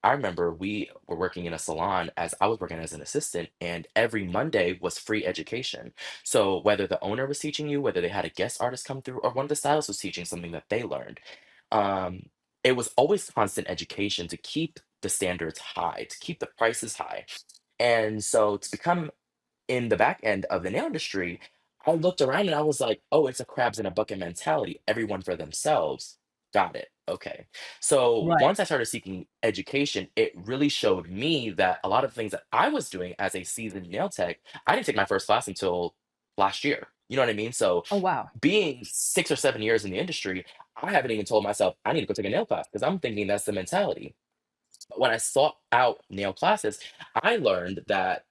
I remember we were working in a salon as I was working as an assistant, and every Monday was free education. So whether the owner was teaching you, whether they had a guest artist come through, or one of the stylists was teaching something that they learned, um, it was always constant education to keep the standards high, to keep the prices high. And so to become in the back end of the nail industry, I looked around and I was like, oh, it's a crabs in a bucket mentality. Everyone for themselves. Got it. Okay. So Right. once I started seeking education, it really showed me that a lot of things that I was doing as a seasoned nail tech, I didn't take my first class until last year. You know what I mean? So Oh, wow. being 6 or 7 years in the industry, I haven't even told myself I need to go take a nail class because I'm thinking that's the mentality. But when I sought out nail classes, I learned that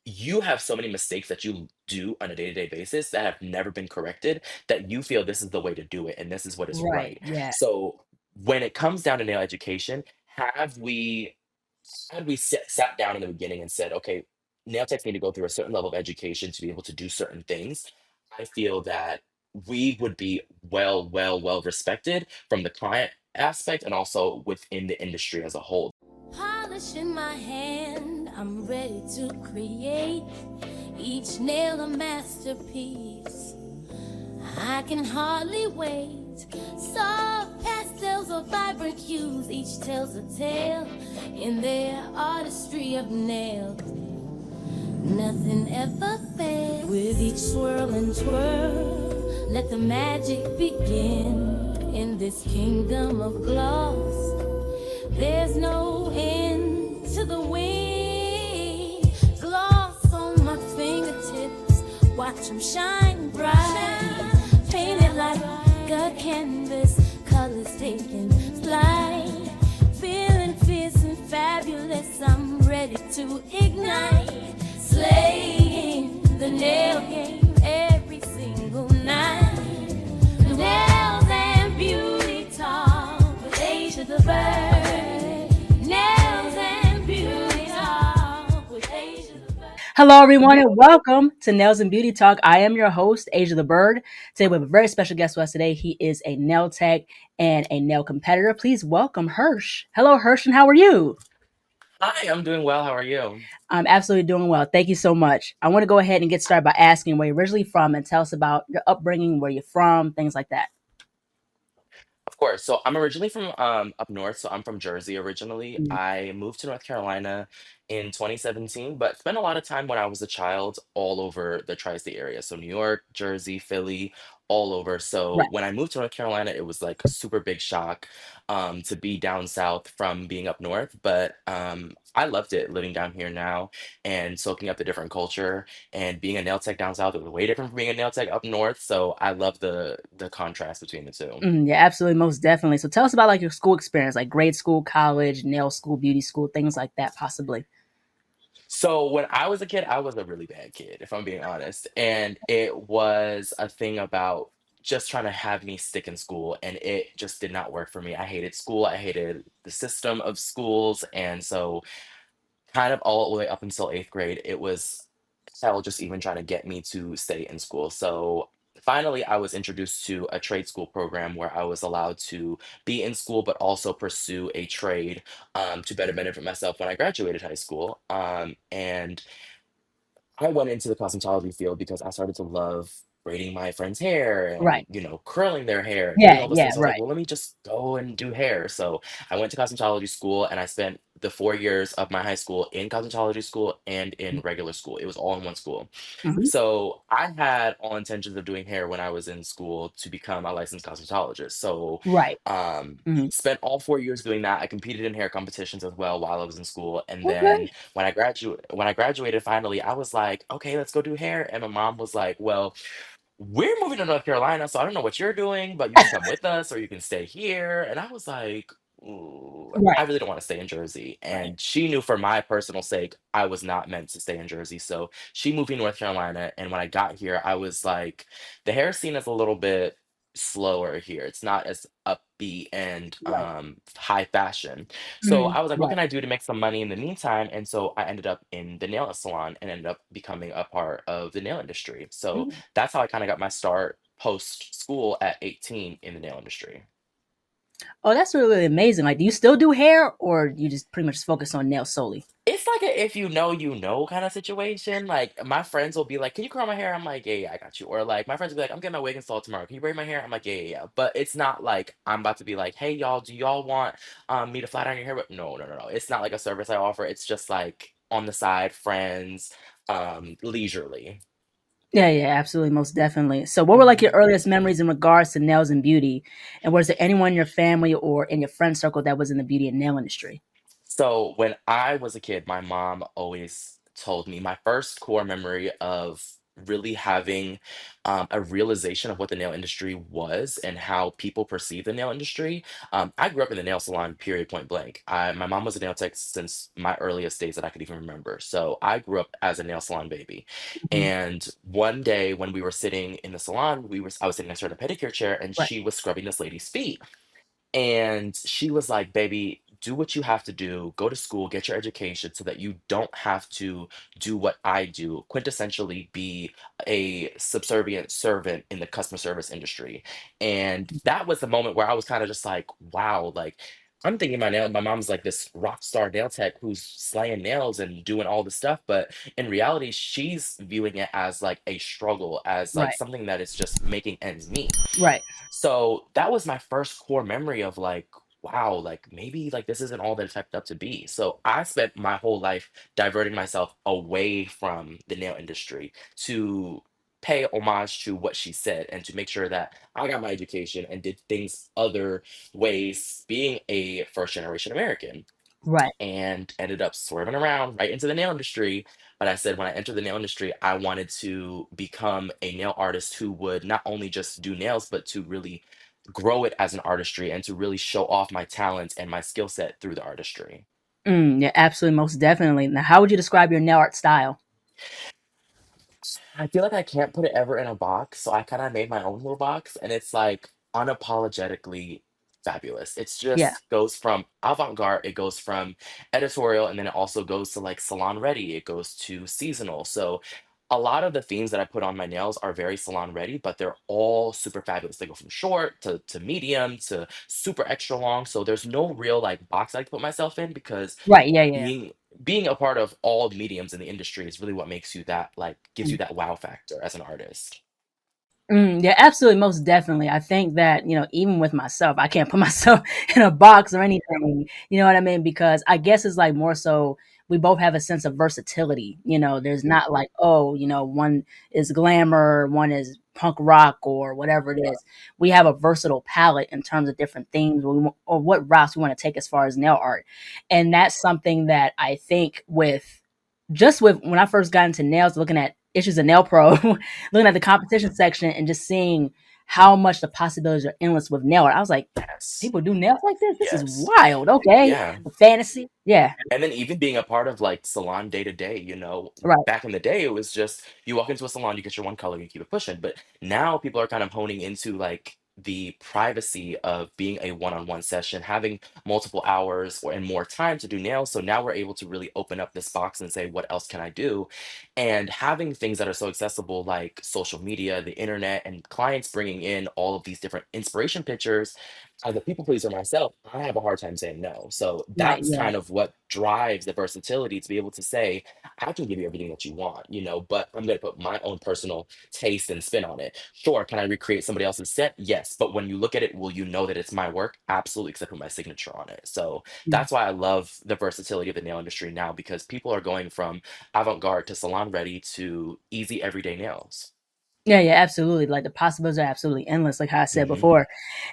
you have so many mistakes that you do on a day-to-day basis that have never been corrected that you feel this is the way to do it and this is what is Right. right. Yeah. So when it comes down to nail education, had we sat down in the beginning and said, okay, nail techs need to go through a certain level of education to be able to do certain things, I feel that we would be well respected from the client aspect and also within the industry as a whole. Polish in my hand, I'm ready to create each nail a masterpiece. I can hardly wait. Soft pastels or vibrant hues, each tells a tale in their artistry of nails. Nothing ever fails. With each swirl and twirl, let the magic begin in this kingdom of gloss. There's no end to the wind. Gloss on my fingertips, watch them shine bright. Painted like a canvas, colors taking flight. Feeling fierce and fabulous, I'm ready to ignite. Slaying the nail game every single night. Nails and beauty talk with Asia the bird. Nails and beauty talk with Asia the bird. Hello, everyone, and welcome to Nails and Beauty Talk. I am your host, Asia the Bird. Today, we have a very special guest with us today. He is a nail tech and a nail competitor. Please welcome Hirsch. Hello, Hirsch, and how are you? Hi, I'm doing well. How are you? I'm absolutely doing well. Thank you so much. I want to go ahead and get started by asking where you're originally from and tell us about your upbringing, where you're from, things like that. Of course. So I'm originally from up north, so I'm from Jersey originally. Mm. I moved to North Carolina in 2017, but spent a lot of time when I was a child all over the tri-state area. So New York, Jersey, Philly, all over. So Right. when I moved to North Carolina, it was like a super big shock to be down south from being up north. But I loved it living down here now and soaking up the different culture and being a nail tech down south. It was way different from being a nail tech up north. So I love the contrast between the two. Yeah, absolutely, most definitely. So tell us about like your school experience, like grade school, college, nail school, beauty school, things like that, possibly. So when I was a kid, I was a really bad kid, if I'm being honest. And it was a thing about just trying to have me stick in school, and it just did not work for me. I hated school. I hated the system of schools. And so kind of all the way up until 8th grade, it was hell just even trying to get me to stay in school. So finally, I was introduced to a trade school program where I was allowed to be in school, but also pursue a trade to better benefit myself when I graduated high school. And I went into the cosmetology field because I started to love braiding my friend's hair and, Right. curling their hair and doing Yeah. all those Yeah. things. I was like, Right. well, let me just go and do hair. So I went to cosmetology school and I spent the 4 years of my high school in cosmetology school and in regular school. It was all in one school. Hmm. So I had all intentions of doing hair when I was in school to become a licensed cosmetologist. So Right. Hmm. spent all 4 years doing that. I competed in hair competitions as well while I was in school. And then Okay. when I graduated finally, I was like, okay, let's go do hair. And my mom was like, well, we're moving to North Carolina, so I don't know what you're doing, but you can come with us or you can stay here. And I was like, ooh, I Right. really don't want to stay in Jersey. Right. And she knew for my personal sake, I was not meant to stay in Jersey. So she moved me to North Carolina. And when I got here, I was like, the hair scene is a little bit slower here. It's not as upbeat and Right. high fashion. So Hmm. I was like, what Right. can I do to make some money in the meantime? And so I ended up in the nail salon and ended up becoming a part of the nail industry. So that's how I kind of got my start post school at 18 in the nail industry. Oh, that's really, really amazing. Like, do you still do hair, or you just pretty much focus on nails solely? It's like a if you know kind of situation. Like my friends will be like, "Can you curl my hair?" I'm like, "Yeah, yeah, I got you." Or like my friends will be like, "I'm getting my wig installed tomorrow. Can you braid my hair?" I'm like, "Yeah, yeah, yeah." But it's not like I'm about to be like, "Hey, y'all, do y'all want me to flat iron your hair?" But no, no, no, no. It's not like a service I offer. It's just like on the side, friends, leisurely. Yeah, yeah, absolutely, most definitely. So, what were like your Mhm. earliest memories in regards to nails and beauty? And was there anyone in your family or in your friend circle that was in the beauty and nail industry? So when I was a kid, my mom always told me my first core memory of really having a realization of what the nail industry was and how people perceive the nail industry. I grew up in the nail salon, period, point blank. My mom was a nail tech since my earliest days that I could even remember. So I grew up as a nail salon baby. Mhm. And one day when we were sitting in the salon, I was sitting next to her in a pedicure chair, and Right, she was scrubbing this lady's feet. And she was like, "Baby, do what you have to do. Go to school, get your education so that you don't have to do what I do, quintessentially be a subservient servant in the customer service industry." And that was the moment where I was kind of just like, wow, like I'm thinking my mom's like this rock star nail tech who's slaying nails and doing all the stuff, but in reality, she's viewing it as like a struggle, as like right, something that is just making ends meet. right, So that was my first core memory of like, wow, like maybe like this isn't all that it's hyped up to be. So I spent my whole life diverting myself away from the nail industry to pay homage to what she said and to make sure that I got my education and did things other ways, being a first generation American, right. and ended up swerving around right into the nail industry. But I said when I entered the nail industry, I wanted to become a nail artist who would not only just do nails, but to really grow it as an artistry and to really show off my talents and my skill set through the artistry. Yeah, absolutely, most definitely. Now, how would you describe your nail art style? I feel like I can't put it ever in a box, so I kind of made my own little box, and it's like unapologetically fabulous. It's Yeah, just goes from avant-garde, it goes from editorial, and then it also goes to like salon ready, it goes to seasonal. So a lot of the themes that I put on my nails are very salon ready, but they're all super fabulous. They go from short to medium to super extra long. So there's no real like box I can put myself in because right. Yeah, yeah. being being a part of all mediums in the industry is really what makes you that like gives Yeah. you that wow factor as an artist. Yeah, absolutely, most definitely. I think that, even with myself, I can't put myself in a box or anything. You know what I mean? Because I guess it's like more so we both have a sense of versatility. There's not like, oh, one is glamour, one is punk rock or whatever it is. We have a versatile palette in terms of different themes or what routes we want to take as far as nail art. And that's something that I think with when I first got into nails, looking at issues of Nail Pro, looking at the competition section and just seeing how much the possibilities are endless with nail art. I was like, Yes. people do nails like this? This is Yes. wild. Okay. Yeah. The fantasy. Yeah. And then even being a part of like salon day to day, Right. back in the day, it was just you walk into a salon, you get your one color, you keep it pushing. But now people are kind of honing into like the privacy of being a one-on-one session, having multiple hours and more time to do nails. So now we're able to really open up this box and say, what else can I do? And having things that are so accessible like social media, the internet, and clients bringing in all of these different inspiration pictures as a people pleaser myself, I have a hard time saying no. So Right. that's Yeah. kind of what drives the versatility to be able to say, I can give you everything that you want, but I'm going to put my own personal taste and spin on it. Sure, can I recreate somebody else's set? Yes. But when you look at it, will you know that it's my work? Absolutely, because I put my signature on it. So Yeah. that's why I love the versatility of the nail industry now because people are going from avant garde to salon ready to easy everyday nails. Yeah, yeah, absolutely. Like the possibilities are absolutely endless, like how I said Hmm. before.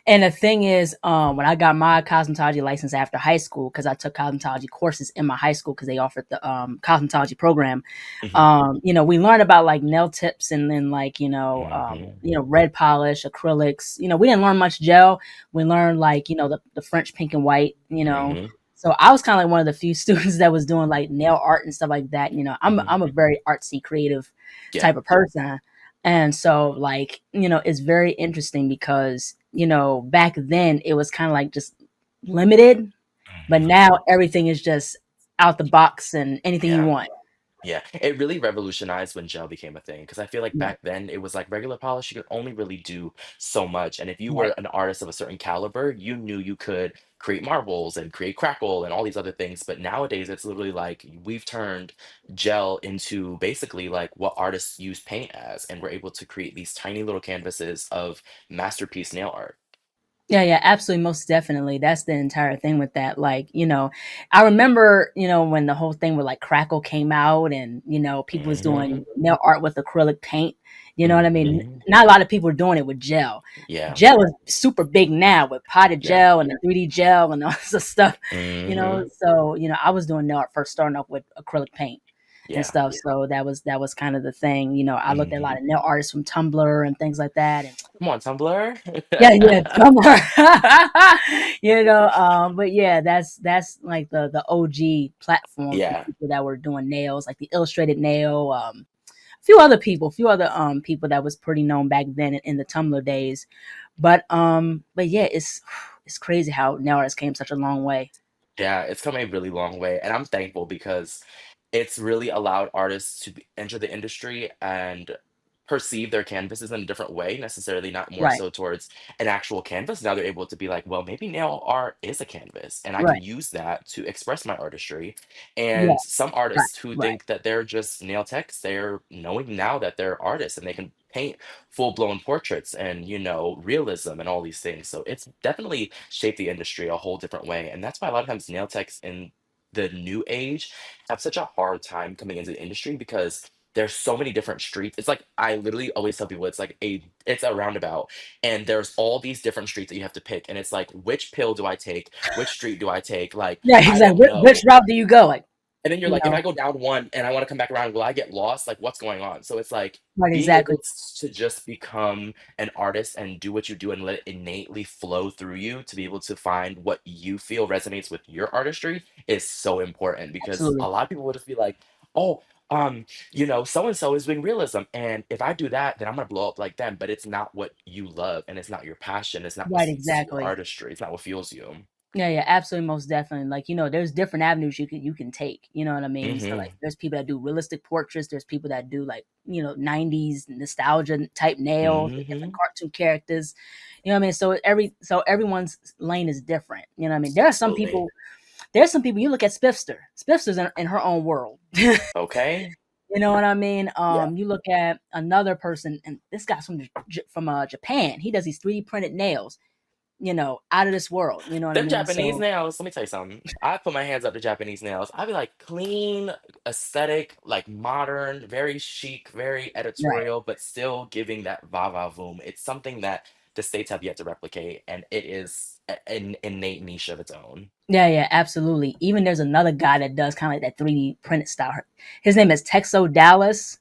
And the thing is, when I got my cosmetology license after high school, because I took cosmetology courses in my high school because they offered the cosmetology program. Hmm. We learned about like nail tips and then like, Hmm. red polish, acrylics. We didn't learn much gel. We learned like, the French pink and white, Hmm. So I was kind of like one of the few students that was doing like nail art and stuff like that. I'm a Hmm. very artsy, creative Yeah. type of person. And so like, it's very interesting because, back then it was kind of like just limited, but Mhm. now everything is just out the box and anything you Yeah. want. Yeah, it really revolutionized when gel became a thing because I feel like Yeah, back then it was like regular polish, you could only really do so much. And if you right. were an artist of a certain caliber, you knew you could create marbles and create crackle and all these other things. But nowadays it's literally like we've turned gel into basically like what artists use paint as, and we're able to create these tiny little canvases of masterpiece nail art. Yeah, yeah, absolutely, most definitely. That's the entire thing with that. Like, I remember, when the whole thing with like Crackle came out and, people was Hmm. doing nail art with acrylic paint. You know what I mean? Hmm. Not a lot of people were doing it with gel. Yeah. Gel is super big now with potted Yeah. gel and the 3D gel and all this stuff, Hmm. So, I was doing nail art first starting off with acrylic paint and Yeah. stuff. So that was kind of the thing. I looked at a Hmm. lot of nail artists from Tumblr and things like that. And Come on, Tumblr. yeah, yeah, Tumblr. But yeah, that's like the OG platform for Yeah. people that were doing nails, like the illustrated nail. A few other people that was pretty known back then in the Tumblr days. But yeah, it's crazy how nail artists came such a long way. Yeah, it's come a really long way, and I'm thankful because it's really allowed artists to enter the industry and perceive their canvases in a different way, necessarily not more Right, so towards an actual canvas. Now they're able to be like, well, maybe nail art is a canvas, and I right, can use that to express my artistry. yeah, And some right, artists who right. think that they're just nail techs, they're knowing now that they're artists and they can paint full-blown portraits and realism and all these things. So it's definitely shaped the industry a whole different way, and that's why a lot of times nail techs in the new age have such a hard time coming into the industry because there's so many different streets. It's like I literally always tell people it's a roundabout, and there's all these different streets that you have to pick, and it's like, which pill do I take, which street do I take? Like, Yeah, I exactly. don't Which know. route do you go? Like, And then you're you like, if know, I go down one and I want to come back around, will I get lost? Like, what's going on? So it's like right, being exactly. able to just become an artist and do what you do and let it innately flow through you to be able to find what you feel resonates with your artistry is so important, because a Absolutely. lot of people will just be like, oh, so and so is doing realism. And if I do that, then I'm gonna blow up like them. But it's not what you love, and it's not your passion, it's not what Right, speaks to your exactly. artistry, it's not what fuels you. Yeah, yeah, absolutely, most definitely. Like, there's different avenues you can take. You know what I mean? So like Hmm. there's people that do realistic portraits, there's people that do like, 90s nostalgia type nails with different Hmm. cartoon characters. You know what I mean? So everyone's lane is different. You know what I mean? Absolutely. There's some people you look at Spifster. Spifster's in her own world. Okay. You know what I mean? Yeah. You look at another person, and this guy's from Japan. He does these 3D printed nails, out of this world. You know what I Them mean? Japanese So nails, let me tell you something. I put my hands up to Japanese nails. I'd be like clean, aesthetic, like modern, very chic, very right. editorial, but still giving that va va voom. It's something that the States have yet to replicate, and it is an innate niche of its own. Yeah, yeah, absolutely. Even there's another guy that does kind of like that 3D printed style. His name is Texo Dallas,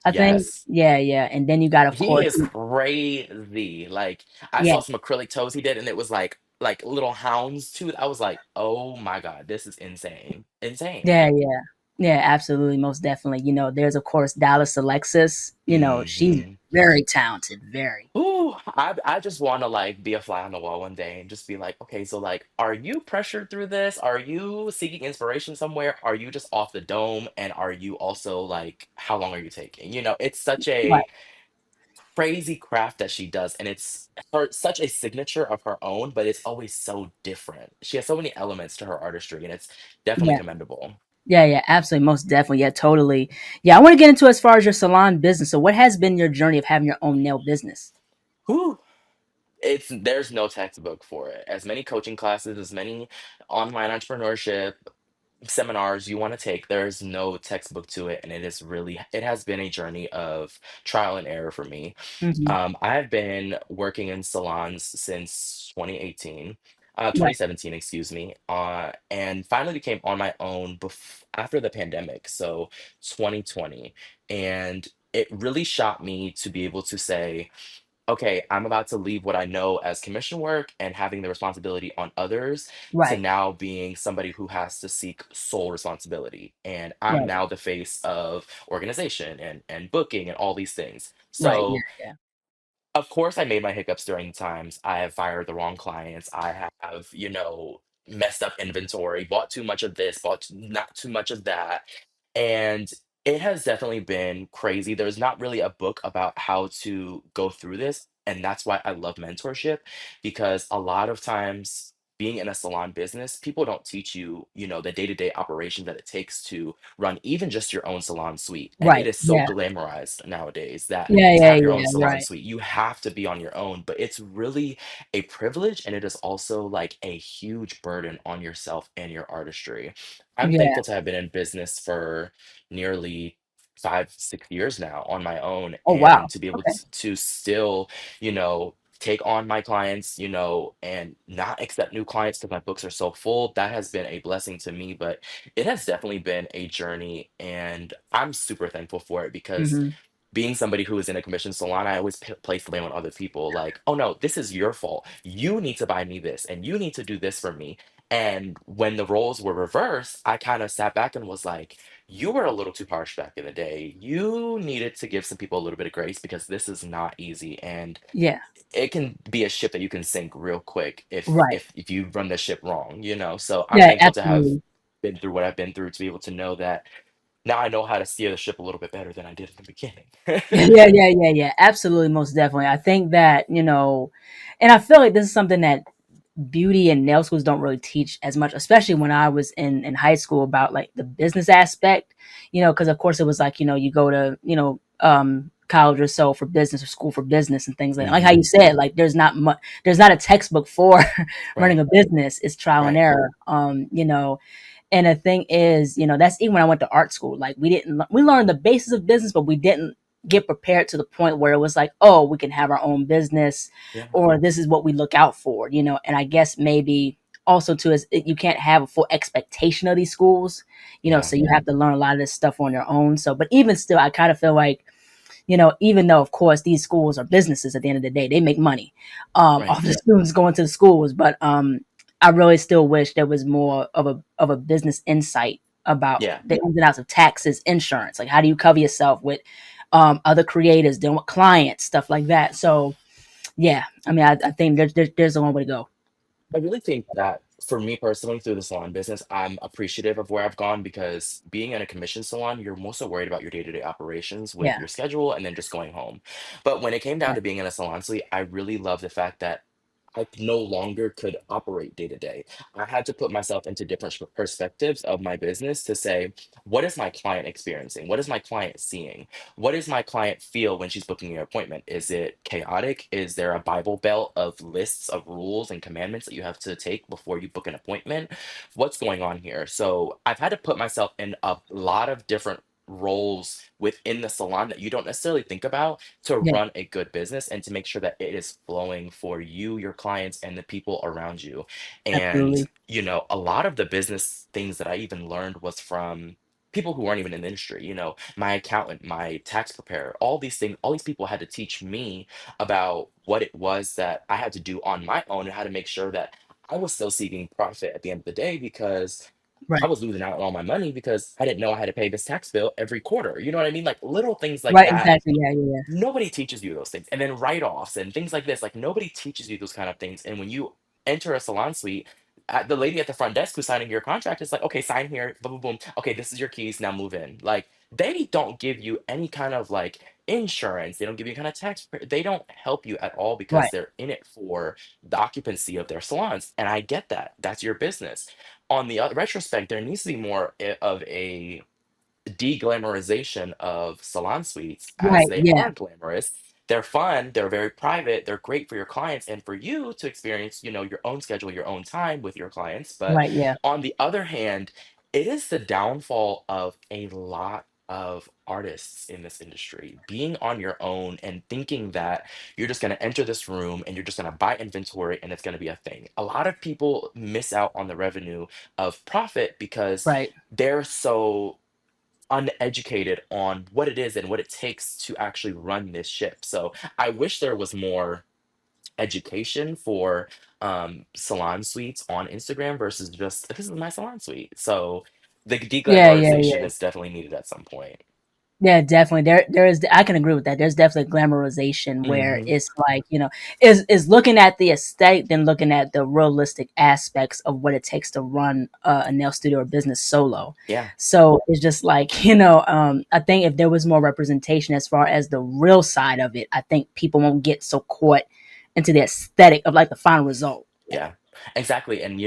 I think. Yes. Yeah, yeah. And then you got, of He course, is crazy. Like, I yeah, saw some acrylic toes he did, and it was like little hounds too. I was like, oh my God, this is insane. Insane. yeah, yeah, yeah, absolutely, most definitely. There's of course Dallas Alexis. She's Hmm. very talented, very. Ooh, I just want to like be a fly on the wall one day and just be like, okay, so like, are you pressured through this? Are you seeking inspiration somewhere? Are you just off the dome? And are you also like, how long are you taking? It's such Right. a crazy craft that she does, and it's such a signature of her own, but it's always so different. She has so many elements to her artistry, and it's definitely Yeah. commendable. Yeah, yeah, absolutely, most definitely. Yeah, totally. Yeah, I want to get into as far as your salon business. So what has been your journey of having your own nail business? Whew. There's no textbook for it. As many coaching classes, as many online entrepreneurship seminars you want to take, there's no textbook to it, and it has been a journey of trial and error for me. Hmm. I've been working in salons since 2018, Right, 2017, excuse me, and finally became on my own after the pandemic, so 2020. And it really shot me to be able to say, okay, I'm about to leave what I know as commission work and having the responsibility on others to right, now being somebody who has to seek sole responsibility. And I'm right, now the face of organization and booking and all these things. right. Yeah, So, yeah. of course, I made my hiccups during times. I have fired the wrong clients. I have, messed up inventory, bought too much of this, not too much of that. And It has definitely been crazy. There's not really a book about how to go through this, and that's why I love mentorship, because a lot of times being in a salon business, people don't teach you, the day-to-day operations that it takes to run even just your own salon suite. And it Right. is so Yeah. glamorized nowadays that Yeah. to Yeah. have your own Yeah. salon Right. suite, you have to be on your own, but it's really a privilege, and it is also like a huge burden on yourself and your artistry. I'm Yeah. thankful to have been in business for nearly 5, 6 years now on my own, Oh wow. and to be able Okay. to still, take on my clients, and not accept new clients because my books are so full, that has been a blessing to me, but it has definitely been a journey, and I'm super thankful for it because Hmm. being somebody who is in a commission salon, I always place the blame on other people. Like, oh no, this is your fault. You need to buy me this, and you need to do this for me. And when the roles were reversed, I kind of sat back and was like, you were a little too harsh back in the day. You needed to give some people a little bit of grace because this is not easy. And Yeah. it can be a ship that you can sink real quick if Right. if if you run the ship wrong, So I'm Yeah. thankful to have Absolutely. been through what I've been through to be able to know that now I know how to steer the ship a little bit better than I did in the beginning. Yeah, yeah, yeah, yeah. Absolutely, most definitely. I think that, and I feel like this is something that beauty and nail schools don't really teach as much, especially when I was in high school about like the business aspect, because of course it was like, you go to, college or so for business or school for business and things like how Hmm. you said, like there's not a textbook for running Right, a business. It's trial and right. error. And the thing is, that's even when I went to art school. Like we learned the basis of business, but we didn't get prepared to the point where it was like, oh, we can have our own business, Yeah, or this is what we look out for. And I guess maybe also too is you can't have a full expectation of these schools, yeah, so you have to learn a lot of this stuff on your own. So, but even still, I kind of feel like even though of course these schools are businesses at the end of the day, they make money right. off the students going to the schools. But I really still wish there was more of a business insight about Yeah. the ins and outs of taxes, insurance, like how do you cover yourself with other creators, dealing with clients, stuff like that. So yeah, I mean, I think there's a long way to go. I really think that for me personally, through the salon business, I'm appreciative of where I've gone because being in a commission salon, you're more so worried about your day-to-day operations with Yeah, your schedule and then just going home. But when it came down right, to being in a salon suite, I really love the fact that I no longer could operate day to day. I had to put myself into different perspectives of my business to say, what is my client experiencing? What is my client seeing? What does my client feel when she's booking your appointment? Is it chaotic? Is there a Bible belt of lists of rules and commandments that you have to take before you book an appointment? What's going on here? So I've had to put myself in a lot of different roles within the salon that you don't necessarily think about to yeah, run a good business and to make sure that it is flowing for you, your clients, and the people around you. And, absolutely, a lot of the business things that I even learned was from people who weren't even in the industry, my accountant, my tax preparer, all these things, all these people had to teach me about what it was that I had to do on my own and how to make sure that I was still seeking profit at the end of the day because I right, was losing out on all my money because I didn't know I had to pay this tax bill every quarter. You know what I mean? Like little things like right, that. exactly, yeah, yeah, Nobody teaches you those things. And then write-offs and things like this, like nobody teaches you those kind of things. And when you enter a salon suite, the lady at the front desk who's signing your contract is like, okay, sign here, boom, boom, boom. Okay, this is your keys. Now move in. Like they don't give you any kind of like insurance. They don't give you kind of they don't help you at all yeah, right, because they're in it for the occupancy of their salons. And I get that. That's your business. On the retrospect, there needs to be more of a de-glamorization of salon suites as right, they yeah, are glamorous. They're fun, they're very private, they're great for your clients and for you to experience, your own schedule, your own time with your clients. But right, yeah, on the other hand, it is the downfall of a lot of artists in this industry being on your own and thinking that you're just going to enter this room and you're just going to buy inventory and it's going to be a thing. A lot of people miss out on the revenue of profit because right, they're so uneducated on what it is and what it takes to actually run this ship. So I wish there was more education for salon suites on Instagram versus just this is my salon suite. So the yeah, yeah, de-glamorization yeah. is definitely needed at some point. Yeah, definitely. There is. I can agree with that. There's definitely glamorization where Hmm. it's like, is looking at the aesthetic than looking at the realistic aspects of what it takes to run a nail studio or business solo. Yeah, So it's just like, I think if there was more representation as far as the real side of it, I think people won't get so caught into the aesthetic of like the final result. yeah, exactly. And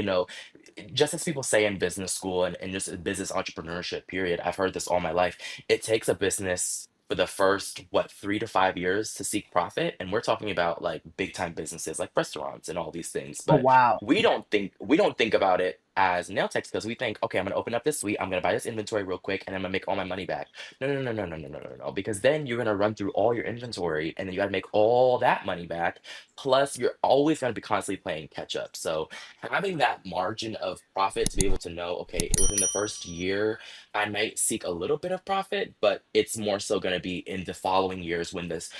just as people say in business school and just in business entrepreneurship, period, I've heard this all my life. It takes a business for the first, what, 3 to 5 years to seek profit. And we're talking about like big time businesses like restaurants and all these things. Oh But wow. we don't think about it as nail techs because we think, okay, I'm gonna open up this suite, I'm gonna buy this inventory real quick, and I'm gonna make all my money back. No, no, no, no, no, no, no, no, no. Because then you're gonna run through all your inventory and then you gotta make all that money back. Plus, you're always gonna be constantly playing catch up. So having that margin of profit to be able to know, okay, within the first year, I might seek a little bit of profit, but it's more so going to be in the following years when this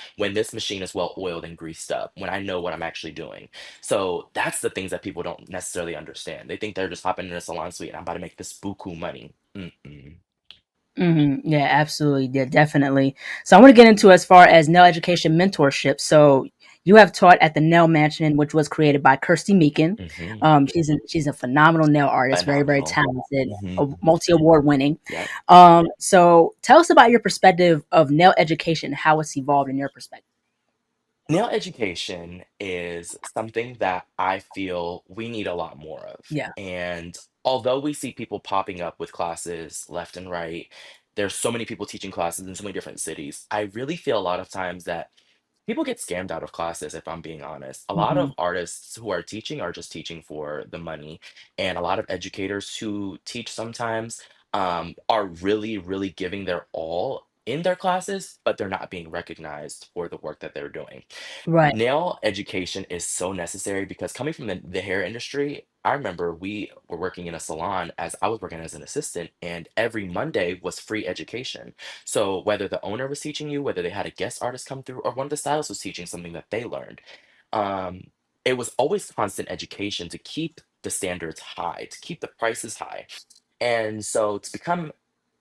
machine is well oiled and greased up, when I know what I'm actually doing. So that's the things that people don't necessarily understand. They think they're just hopping in a salon suite and I'm about to make this buku money. Mm-mm. Yeah, absolutely. Yeah, definitely. So I want to get into as far as nail education mentorship. So you have taught at the Nail Mansion, which was created by Kirsty Meakin. Hmm. She's a phenomenal nail artist, very, very Phenomenal. talented, Hmm. multi award winning. Yep. So tell us about your perspective of nail education, how it's evolved in your perspective. Nail education is something that I feel we need a lot more of. Yeah. And although we see people popping up with classes left and right, there's so many people teaching classes in so many different cities. I really feel a lot of times that people get scammed out of classes, if I'm being honest. A lot Hmm. of artists who are teaching are just teaching for the money. And a lot of educators who teach sometimes are really, really giving their all in their classes, but they're not being recognized for the work that they're doing. Right. Nail education is so necessary because coming from the hair industry, I remember we were working in a salon as I was working as an assistant, and every Monday was free education. So whether the owner was teaching you, whether they had a guest artist come through, or one of the stylists was teaching something that they learned, um, it was always constant education to keep the standards high, to keep the prices high. And so to become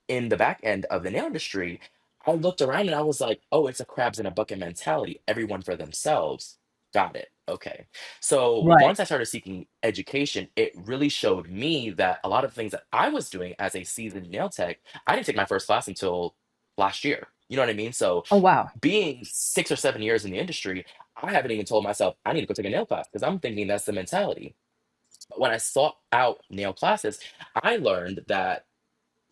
in the back end of the nail industry, I looked around and I was like, oh, it's a crabs in a bucket mentality. Everyone for themselves. Got it. Okay. So Right. once I started seeking education, it really showed me that a lot of things that I was doing as a seasoned nail tech, I didn't take my first class until last year. You know what I mean? So Oh wow. being 6 or 7 years in the industry, I haven't even told myself I need to go take a nail class because I'm thinking that's the mentality. But when I sought out nail classes, I learned that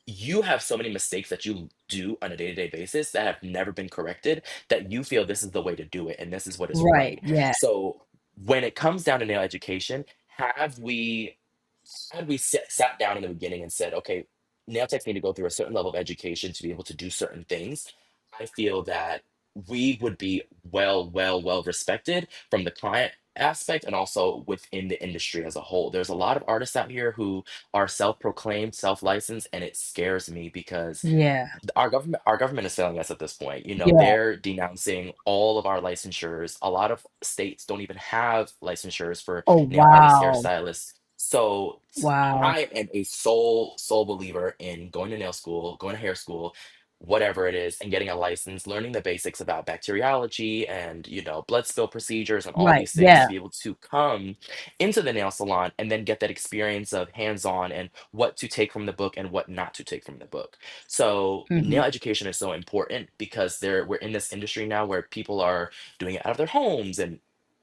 you have so many mistakes that you do on a day-to-day basis that have never been corrected that you feel this is the way to do it and this is what is Right. right. Yeah. So when it comes down to nail education, had we sat down in the beginning and said, okay, nail techs need to go through a certain level of education to be able to do certain things, I feel that we would be well, well, well respected from the client aspect and also within the industry as a whole. There's a lot of artists out here who are self-proclaimed, self-licensed, and it scares me because Yeah. our government is failing us at this point. Yeah. They're denouncing all of our licensures. A lot of states don't even have licensures for Oh nail artists, wow. hairstylists. So Wow. I am a soul believer in going to nail school, going to hair school, whatever it is, and getting a license, learning the basics about bacteriology and blood spill procedures and all Right. these things Yeah. to be able to come into the nail salon and then get that experience of hands-on and what to take from the book and what not to take from the book. So Hmm. nail education is so important because we're in this industry now where people are doing it out of their homes and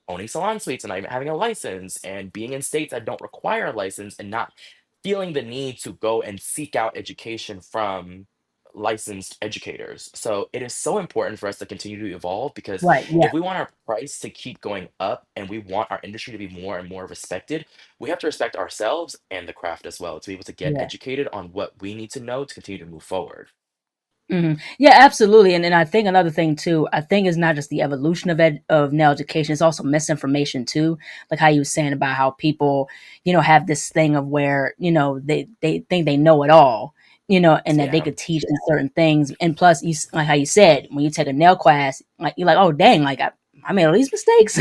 owning salon suites and not even having a license and being in states that don't require a license and not feeling the need to go and seek out education from licensed educators. So it is so important for us to continue to evolve because Right. Yeah. if we want our price to keep going up and we want our industry to be more and more respected, we have to respect ourselves and the craft as well to be able to get Yeah. educated on what we need to know to continue to move forward. Yeah, absolutely. And I think another thing too, I think is not just the evolution of nail education, it's also misinformation too. Like how you were saying about how people, have this thing of where, they think they know it all, and that they Yeah. could teach in certain things. And plus like how you said, when you take a nail class, like you're like, oh dang, like I made all these mistakes.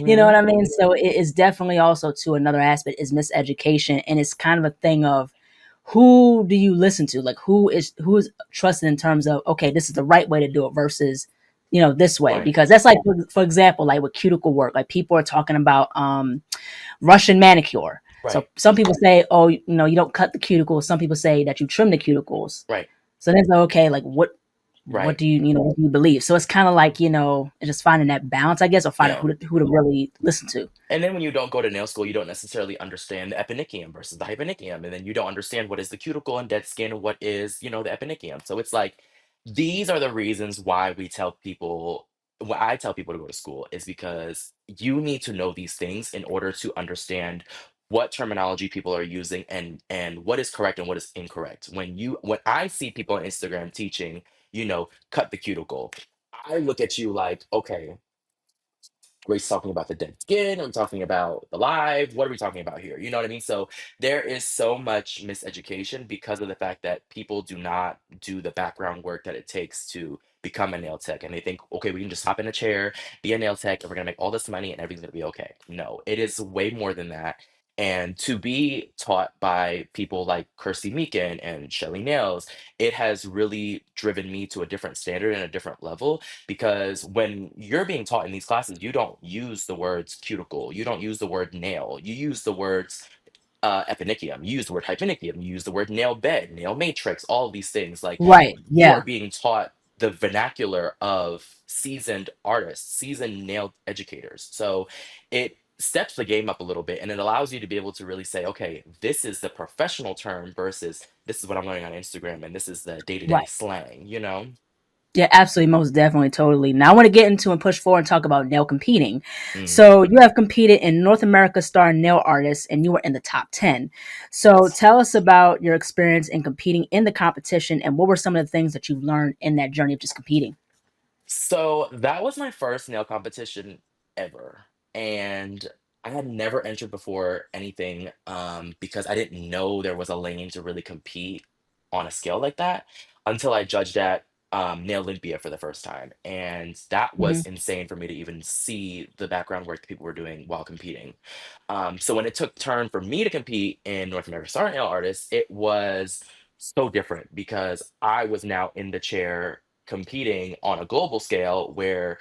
You know Hmm. what I mean? So it is definitely also to another aspect is miseducation. And it's kind of a thing of who do you listen to? Like who is trusted in terms of, okay, this is the right way to do it versus, this way? Right, Because that's like, for example, like with cuticle work, like people are talking about Russian manicure. So right, some people say, oh, you don't cut the cuticles. Some people say that you trim the cuticles. right, So then it's like, okay, like what right. do what do you believe? So it's kind of like, just finding that balance, I guess, or finding Yeah. who to really listen to. And then when you don't go to nail school, you don't necessarily understand the eponychium versus the hyponychium. And then you don't understand what is the cuticle and dead skin and what is, the eponychium. So it's like these are the reasons why we tell people, why I tell people to go to school is because you need to know these things in order to understand what terminology people are using and what is correct and what is incorrect. When I see people on Instagram teaching, cut the cuticle, I look at you like, okay, Grace talking about the dead skin. I'm talking about the live. What are we talking about here? You know what I mean? So there is so much miseducation because of the fact that people do not do the background work that it takes to become a nail tech. And they think, okay, we can just hop in a chair, be a nail tech, and we're gonna make all this money and everything's gonna be okay. No, it is way more than that. And to be taught by people like Kirsty Meakin and Shelly Nails, it has really driven me to a different standard and a different level because when you're being taught in these classes, you don't use the words cuticle, you don't use the word nail, you use the words eponychium, you use the word hyponychium, you use the word nail bed, nail matrix, all of these things. Like Right. you are Yeah. being taught the vernacular of seasoned artists, seasoned nail educators. So it steps the game up a little bit and it allows you to be able to really say, okay, this is the professional term versus this is what I'm learning on Instagram and this is the day to day Right. slang, you know? Yeah, absolutely, most definitely, totally. Now I want to get into and push forward and talk about nail competing. Mm, So you have competed in North America Star Nail Artists, and you were in the top 10. So yes. tell us about your experience in competing in the competition, and what were some of the things that you've learned in that journey of just competing? So that was my first nail competition ever. And I had never entered before anything because I didn't know there was a lane to really compete on a scale like that until I judged at Nail Olympia for the first time. And that was Hmm. insane for me to even see the background work that people were doing while competing. So when it took turn for me to compete in North American Star Nail Artists, it was so different because I was now in the chair competing on a global scale where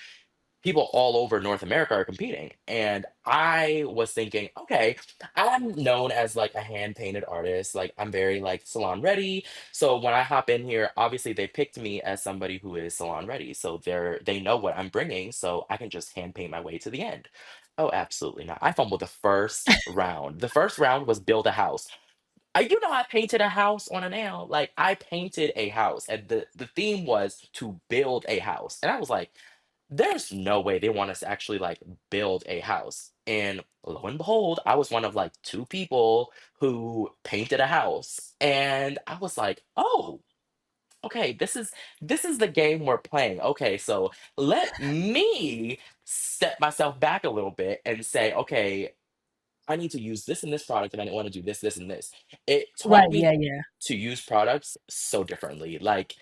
people all over North America are competing. And I was thinking, okay, I'm known as like a hand painted artist. Like I'm very like salon ready. So when I hop in here, obviously they picked me as somebody who is salon ready. So they know what I'm bringing. So I can just hand paint my way to the end. Oh, absolutely not. I fumbled the first round. The first round was build a house. I painted a house on a nail. Like I painted a house, and the theme was to build a house. And I was like, there's no way they want us to actually like build a house. And lo and behold, I was one of like two people who painted a house. And I was like, oh, okay, this is the game we're playing. Okay, so let me step myself back a little bit and say, okay, I need to use this and this product, and I want to do this, this, and this. It Right. taught me Yeah. Yeah. to use products so differently. Like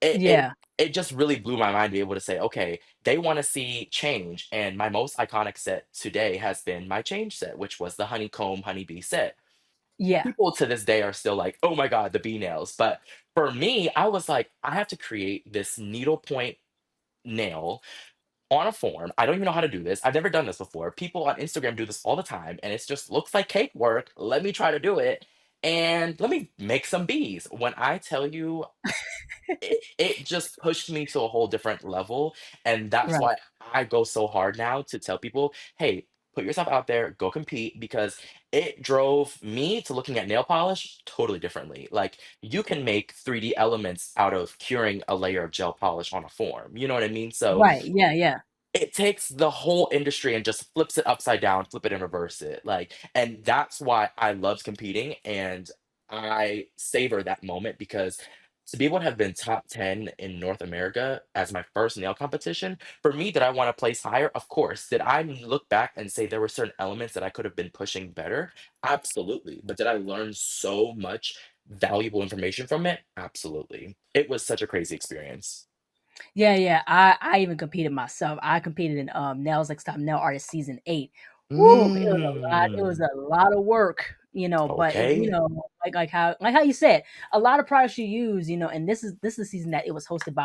it, it, Yeah. it just really blew my mind to be able to say, okay, they want to see change, and my most iconic set today has been my change set, which was the honeycomb honeybee set. Yeah. People to this day are still like, oh my god, the bee nails. But for me, I was like, I have to create this needlepoint nail on a form. I don't even know how to do this. I've never done this before. People on Instagram do this all the time, and it just looks like cake work. Let me try to do it, and let me make some bees. When I tell you, it just pushed me to a whole different level, and that's Right. why I go so hard now to tell people, hey. Put yourself out there, go compete because it drove me to looking at nail polish totally differently. Like you can make 3D elements out of curing a layer of gel polish on a form. You know what I mean? So Right. Yeah. Yeah. it takes the whole industry and just flips it upside down, flip it and reverse it. Like, and that's why I loved competing and I savor that moment because to be able to have been top 10 in North America as my first nail competition, for me, did I want to place higher? Of course. Did I look back and say there were certain elements that I could have been pushing better? Absolutely. But did I learn so much valuable information from it? Absolutely. It was such a crazy experience. Yeah, yeah. I even competed myself. I competed in Nails Next Top Nail Artist season 8. Woo! It was a lot. It was Mm. a lot of work. but it, Okay. like how you said, a lot of products you use, and this is the season that it was sponsored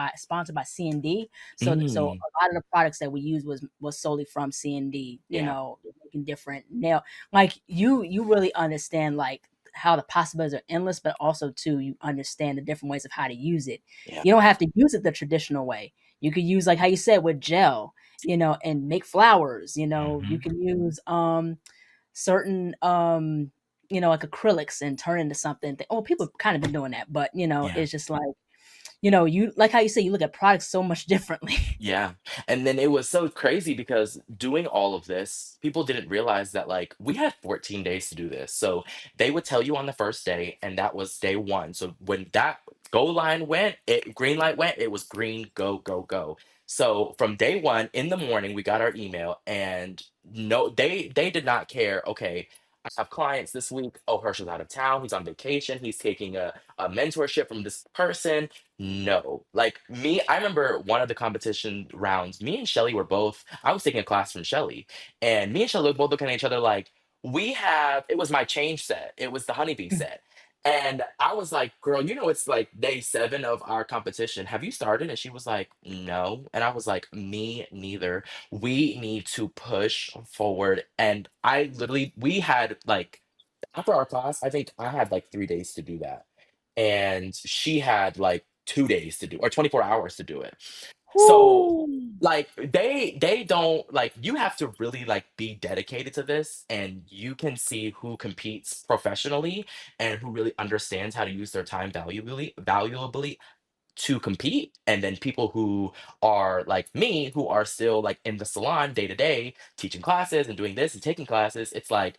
by C&D. So Mm, a lot of the products that we use was solely from C&D, yeah. making different nail, like you really understand like how the possibilities are endless, but also too you understand the different ways of how to use it. Yeah. You don't have to use it the traditional way. You could use, like how you said, with gel, and make flowers. You Hmm. can use certain like acrylics and turn into something. Oh, people kind of been doing that, but Yeah. it's just like, you like how you say you look at products so much differently. Yeah. And then it was so crazy because doing all of this, people didn't realize that like we had 14 days to do this. So they would tell you on the first day, and that was day one. So when that go line went, green light went, it was green, go, go, go. So from day one in the morning, we got our email, and no, they did not care. Okay, I have clients this week. Oh, Herschel's out of town. He's on vacation. He's taking a mentorship from this person. No. Like me, I remember one of the competition rounds, me and Shelly were both, I was taking a class from Shelly, and me and Shelly were both looking at each other like, it was my change set. It was the honeybee set. And I was like, girl, it's like day 7 of our competition. Have you started? And she was like, no. And I was like, me neither. We need to push forward. And we had like, after our class, I think I had like 3 days to do that. And she had like 2 days to do, or 24 hours to do it. So Whoo! like they don't like, you have to really like be dedicated to this, and you can see who competes professionally and who really understands how to use their time valuably to compete, and then people who are like me, who are still like in the salon day to day teaching classes and doing this and taking classes. It's like,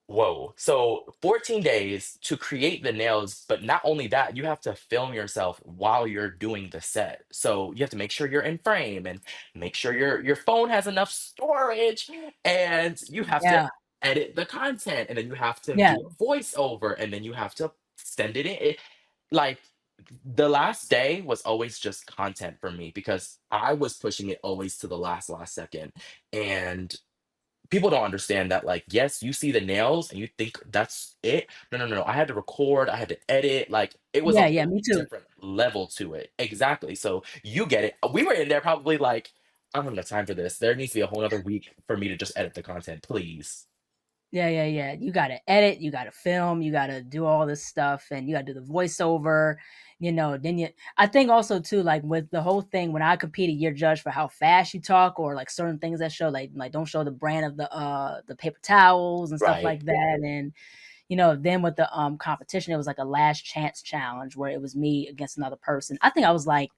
whoa. So 14 days to create the nails, but not only that, you have to film yourself while you're doing the set. So you have to make sure you're in frame, and make sure your phone has enough storage, and you have to Yeah, edit the content, and then you have to yeah, do a voiceover, and then you have to send it in. Like the last day was always just content for me because I was pushing it always to the last second. And people don't understand that, like, yes, you see the nails and you think that's it. No, no, no, no. I had to record, I had to edit, like it was a yeah, whole me too. different level to it. Exactly. So you get it. We were in there probably like, I don't have enough time for this. There needs to be a whole other week for me to just edit the content, please. Yeah, yeah, yeah. You gotta edit, you gotta film, you gotta do all this stuff, and you gotta do the voiceover. Then I think also too, like with the whole thing, when I competed, you're judged for how fast you talk, or like certain things that show, like don't show the brand of the paper towels and stuff Right. like that. And then with the competition, it was like a last chance challenge where it was me against another person. I think I was like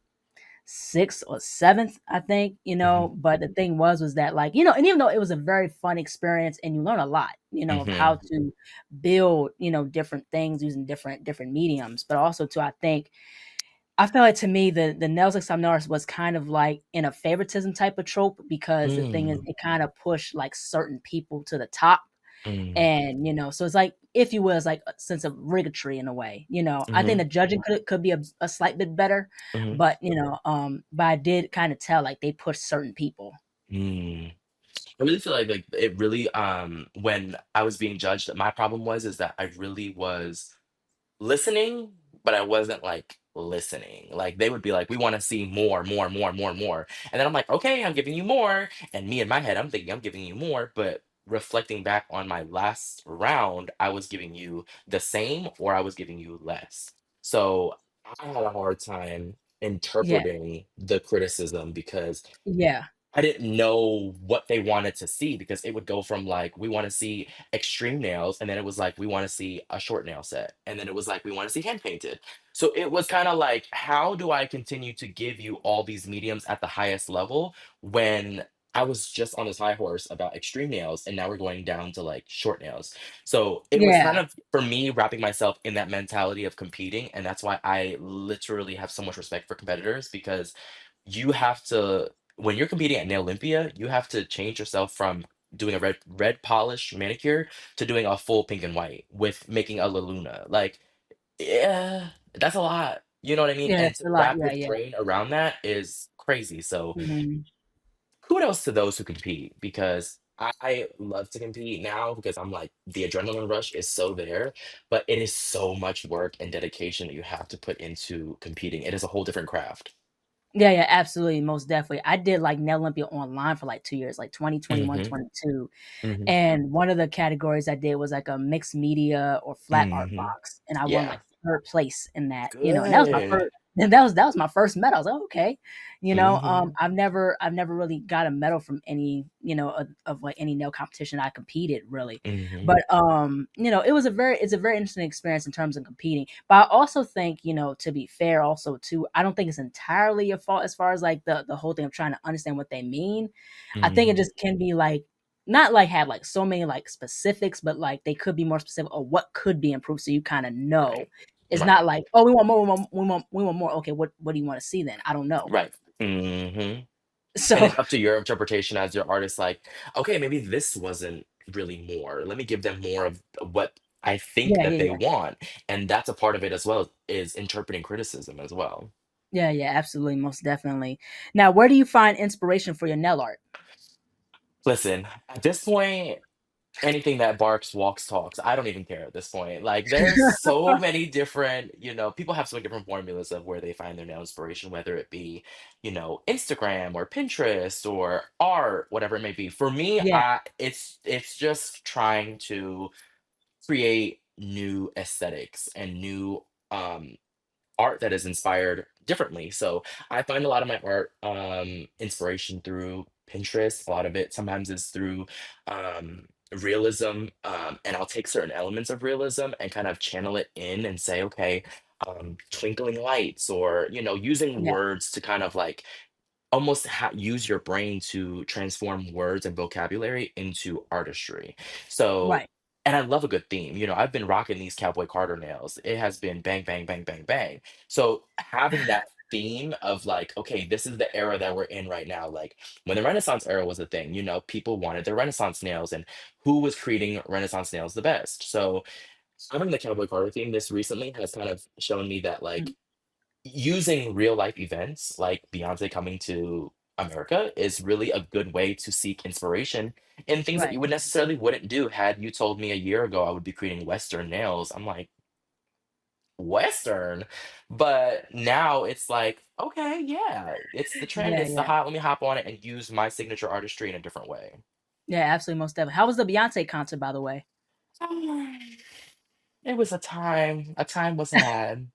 sixth or seventh, I think, Hmm. but the thing was that, like, and even though it was a very fun experience and you learn a lot, of how Hmm. to build, different things using different mediums, but also too, I feel like to me the nails like Samnaris was kind of like in a favoritism type of trope, because the thing is Mm, it kind of pushed like certain people to the top. mm, And, so it's like, if you will, it's like a sense of rigotry in a way. I think mhm, the judging could be a slight bit better, mhm, but but I did kind of tell like they pushed certain people. mm. I really feel like it really when I was being judged, my problem was is that I really was listening, but I wasn't like listening. Like they would be like, "We want to see more, more, more, more, more," and then I'm like, "Okay, I'm giving you more." And me in my head, I'm thinking I'm giving you more, but reflecting back on my last round, I was giving you the same, or I was giving you less. So I had a hard time Yeah, interpreting the criticism because yeah, I didn't know what they wanted to see, because it would go from like, we want to see extreme nails, and then it was like, we want to see a short nail set, and then it was like, we want to see hand painted. So it was kind of like, how do I continue to give you all these mediums at the highest level when I was just on this high horse about extreme nails, and now we're going down to like short nails. So it was kind yeah, of for me wrapping myself in that mentality of competing, and that's why I literally have so much respect for competitors, because you have to, when you're competing at Nail Olympia, you have to change yourself from doing a red polish manicure to doing a full pink and white with making a La Luna. Like, yeah, that's a lot. You know what I mean? yeah. And That's to a lot. wrap Yeah, your yeah. brain around that is crazy. So Mhm. kudos to those who compete, because I love to compete now because I'm like the adrenaline rush is so there, but it is so much work and dedication that you have to put into competing. It is a whole different craft. Yeah, yeah, absolutely, most definitely. I did like Nail Olympia online for like 2 years, like 2021, Hmm. 22. Hmm. And one of the categories I did was like a mixed media or flat art Hmm. box, and I won Yeah. like 3rd place in that, and that was my Good. first. And that was my first medal. I was like, okay, Hmm. I've never really got a medal from any, of like any nail competition I competed really, Hmm. but it's a very interesting experience in terms of competing. But I also think, to be fair, also too, I don't think it's entirely your fault as far as like the whole thing of trying to understand what they mean. I think it Hmm. just can be like not like have like so many like specifics, but like they could be more specific or what could be improved so you kind of know. Right. It's not Right. like, oh, we want more, we want more. Okay, what do you want to see then? I don't know. Right. Hmm. And So it's up to your interpretation as your artist, like, okay, maybe this wasn't really more. Let me give them more of what I think yeah, that yeah, they yeah. want. And that's a part of it as well, is interpreting criticism as well. Yeah, yeah, absolutely, most definitely. Now, where do you find inspiration for your nail art? Listen, at this point, anything that barks, walks, talks. I don't even care at this point. Like, there's so many different, people have so many different formulas of where they find their nail inspiration, whether it be, Instagram or Pinterest or art, whatever it may be. For me, Yeah, it's just trying to create new aesthetics and new art that is inspired differently. So I find a lot of my art inspiration through Pinterest. A lot of it sometimes is through realism, and I'll take certain elements of realism and kind of channel it in and say, okay, twinkling lights, or using yeah, words to kind of like almost use your brain to transform words and vocabulary into artistry. So, right. and I love a good theme. I've been rocking these Cowboy Carter nails. It has been bang, bang, bang, bang, bang. So having that theme of like, okay, this is the era that we're in right now. Like when the Renaissance era was a thing, people wanted their Renaissance nails, and who was creating Renaissance nails the best. So having the Cowboy Carter theme this recently has kind of shown me that Mm, like using real life events like Beyonce coming to America is really a good way to seek inspiration in things that right. you would necessarily wouldn't do. Had you told me a year ago I would be creating Western nails, I'm like, Western? But now it's like, okay, yeah, it's the trend, Yeah, it's the yeah. hot, let me hop on it and use my signature artistry in a different way. Yeah, absolutely, most definitely. How was the Beyonce concert, by the way? It was a time was had.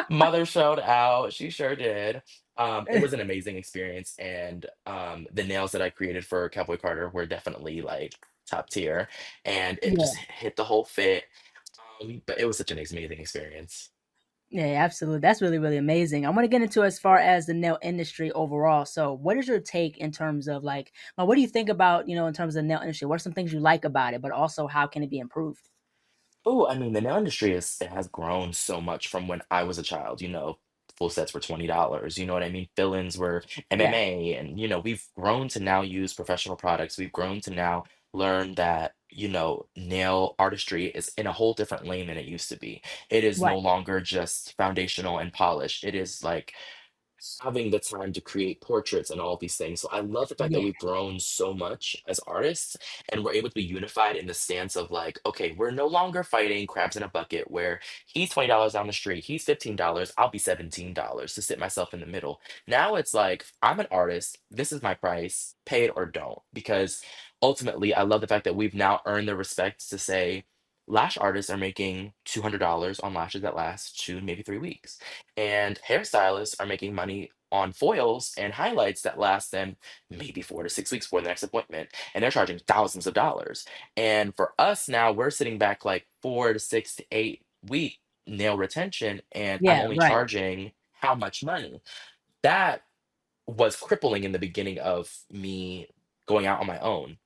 Mother showed out. She sure did. It was an amazing experience, and the nails that I created for Cowboy Carter were definitely like top tier, and it just Yeah. hit the whole fit. But it was such an amazing experience. Yeah, absolutely. That's really, really amazing. I want to get into as far as the nail industry overall. So, what is your take in terms of like, what do you think about, in terms of the nail industry? What are some things you like about it, but also how can it be improved? Oh, I mean, the nail industry it has grown so much from when I was a child. Full sets were $20. You know what I mean? Fill-ins were Yeah, MMA, and we've grown to now use professional products. We've grown to now learn that nail artistry is in a whole different lane than it used to be. It is no right. longer just foundational and polished. It is like having the time to create portraits and all these things. So I love the fact that Yeah, we've grown so much as artists, and we're able to be unified in the stance of like, okay, we're no longer fighting crabs in a bucket where he's $20 down the street, he's $15, I'll be $17 to sit myself in the middle. Now it's like, I'm an artist, this is my price, pay it or don't. Because ultimately, I love the fact that we've now earned the respect to say, lash artists are making $200 on lashes that last 2, maybe 3 weeks, and hairstylists are making money on foils and highlights that last them maybe 4 to 6 weeks for the next appointment. And they're charging thousands of dollars. And for us now, we're sitting back like 4 to 6 to 8 week nail retention, and I'm yeah, only right. charging how much money? That was crippling in the beginning of me going out on my own.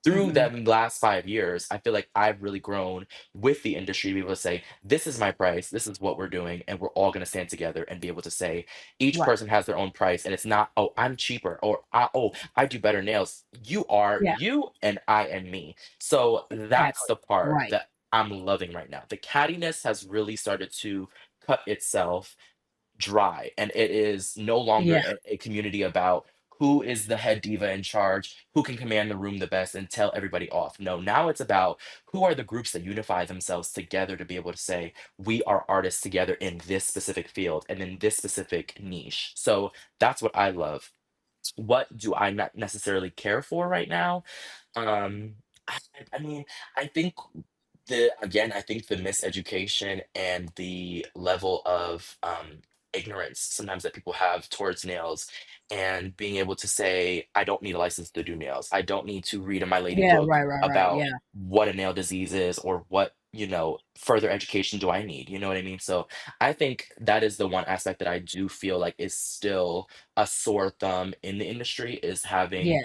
Through Hmm. them last 5 years, I feel like I've really grown with the industry to be able to say, this is my price, this is what we're doing, and we're all going to stand together and be able to say, each Right. person has their own price, and it's not, oh, I'm cheaper, or oh, I do better nails. You are Yeah, you, and I am me. So that's exactly. the part Right. that I'm loving right now. The cattiness has really started to cut itself dry, and it is no longer Yeah, a community about who is the head diva in charge, who can command the room the best and tell everybody off. No, now it's about who are the groups that unify themselves together to be able to say, we are artists together in this specific field and in this specific niche. So that's what I love. What do I not necessarily care for right now? Um, I, I mean, I think I think the miseducation and the level of ignorance sometimes that people have towards nails, and being able to say, I don't need a license to do nails. I don't need to read in my lady Yeah, book right. about Yeah. what a nail disease is or what, further education do I need? You know what I mean? So I think that is the one aspect that I do feel like is still a sore thumb in the industry is having Yeah.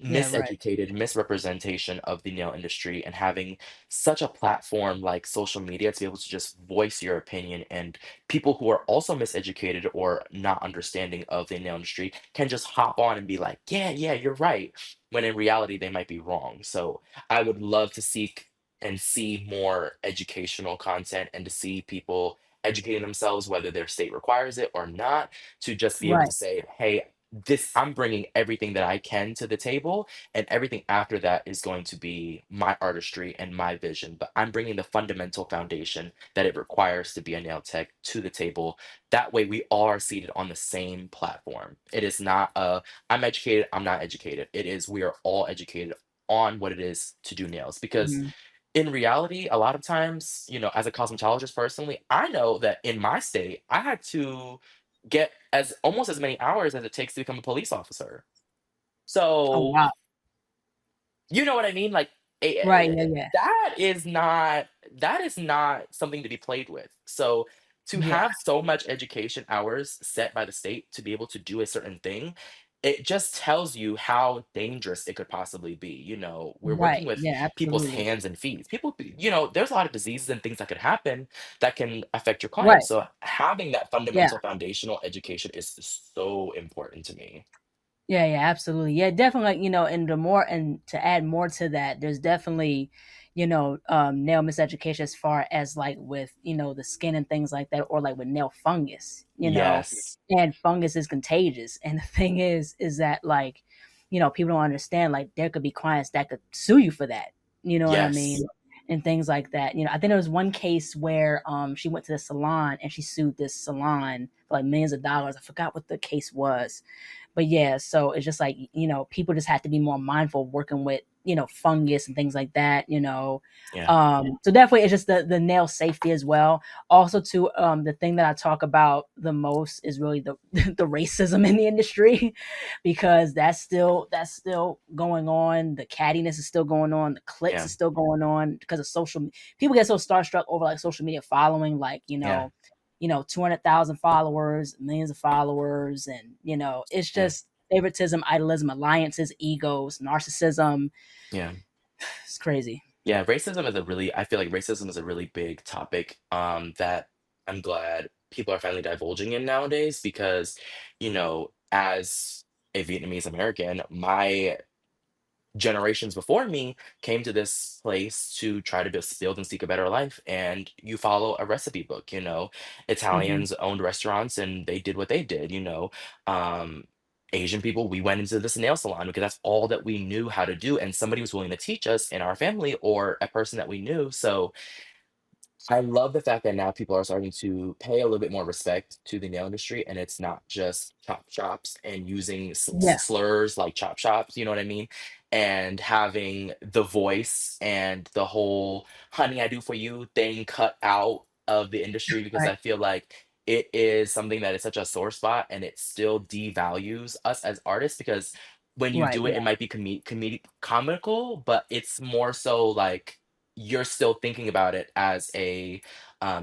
Yeah, right. miseducated misrepresentation of the nail industry and having such a platform like social media to be able to just voice your opinion, and people who are also miseducated or not understanding of the nail industry can just hop on and be like, yeah, you're right, when in reality they might be wrong. So I would love to seek and see more educational content and to see people educating themselves, whether their state requires it or not, to just be able Right. to say, hey, this I'm bringing everything that I can to the table, and everything after that is going to be my artistry and my vision. But I'm bringing the fundamental foundation that it requires to be a nail tech to the table. That way, we all are seated on the same platform. It is not I'm educated, I'm not educated. It is we are all educated on what it is to do nails, because Mhm. in reality, a lot of times, as a cosmetologist personally, I know that in my state, I had to get as almost as many hours as it takes to become a police officer. Oh, So, wow. you know what I mean? Like, Right, yeah. that is not something to be played with. So, to Yeah. have so much education hours set by the state to be able to do a certain thing, it just tells you how dangerous it could possibly be. We're Right. working with Yeah, people's absolutely. hands and feet. There's a lot of diseases and things that could happen that can affect your Right. clients. So, having that Yeah. fundamental foundational education is so important to me. Yeah, absolutely. Yeah, definitely, like, and the more and to add more to that, there's definitely, nail miseducation as far as like with, the skin and things like that, or like with nail fungus. Yes. And fungus is contagious. And the thing is that like, people don't understand like there could be clients that could sue you for that. You know what I mean? Yes. And things like that. I think there was one case where she went to the salon and she sued this salon for like millions of dollars. I forgot what the case was, but yeah, so it's just like, people just have to be more mindful working with, fungus and things like that. Yeah. So definitely it's just the nail safety as well. Also too, the thing that I talk about the most is really the the racism in the industry, because that's still going on. The cattiness is still going on. The clicks Yeah. is still going on because of people get so starstruck over like social media following, like, Yeah. 200,000 followers, millions of followers. And, it's Yeah. just favoritism, idolism, alliances, egos, narcissism. Yeah. It's crazy. Yeah, I feel like racism is a really big topic that I'm glad people are finally divulging in nowadays, because, as a Vietnamese American, my generations before me came to this place to try to build and seek a better life. And you follow a recipe book. Hmm. Italians owned restaurants and they did what they did. Um, Asian people, we went into this nail salon because that's all that we knew how to do. And somebody was willing to teach us in our family or a person that we knew. So I love the fact that now people are starting to pay a little bit more respect to the nail industry, and it's not just chop shops and using Yeah. slurs like chop shops, you know what I mean? And having the voice and the whole honey, I do for you thing cut out of the industry, because Right. I feel like it is something that is such a sore spot and it still devalues us as artists, because when you Right. do it, Yeah. it might be comedic comical, but it's more so like you're still thinking about it as a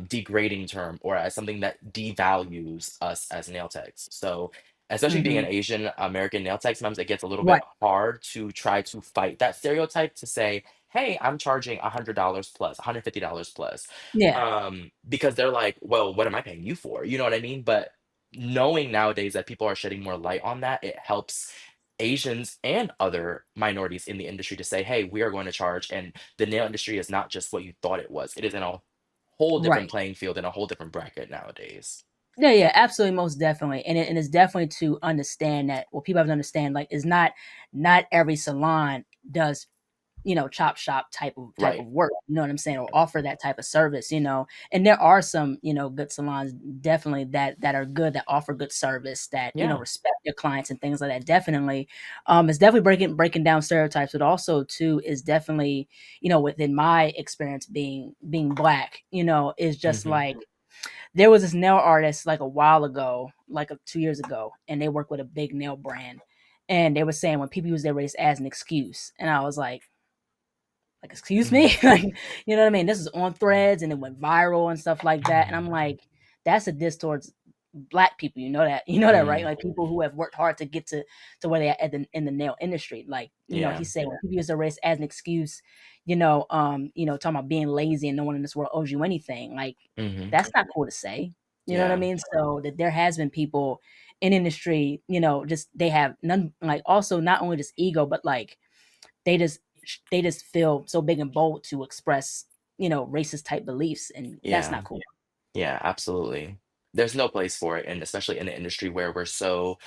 degrading term or as something that devalues us as nail techs. So, especially being an Hmm. Asian American nail tech, sometimes it gets a little bit Right. hard to try to fight that stereotype to say, "Hey, I'm charging $100 plus, $150 plus," Yeah. because they're like, "Well, what am I paying you for?" You know what I mean? But knowing nowadays that people are shedding more light on that, it helps Asians and other minorities in the industry to say, "Hey, we are going to charge," and the nail industry is not just what you thought it was. It is in a whole different Right. playing field and a whole different bracket nowadays. Yeah, yeah, absolutely, most definitely, and it's definitely to understand that what people have to understand, like, is not every salon does chop shop type of Right. work. You know what I'm saying, or offer that type of service. And there are some good salons definitely that are good, that offer good service, that Yeah. respect their clients and things like that. Definitely, it's definitely breaking down stereotypes, but also too is definitely within my experience being black, is just Hmm. like there was this nail artist like a while ago, like 2 years ago, and they work with a big nail brand. And they were saying when people use their race as an excuse, and I was like, excuse Hmm. me, like, you know what I mean? This is on threads and it went viral and stuff like that. And I'm like, that's a diss towards black people. You know that, right? Hmm. Like people who have worked hard to get to where they are in the nail industry. Like, he Yeah. said when people use their race as an excuse, talking about being lazy and no one in this world owes you anything. Like, Hmm. that's not cool to say. You know what I Yeah. mean? So that there has been people in industry, just they have none, like, also not only just ego, but like they just they just feel so big and bold to express racist type beliefs, and that's Yeah. not cool. Yeah, absolutely. There's no place for it, and especially in an industry where we're so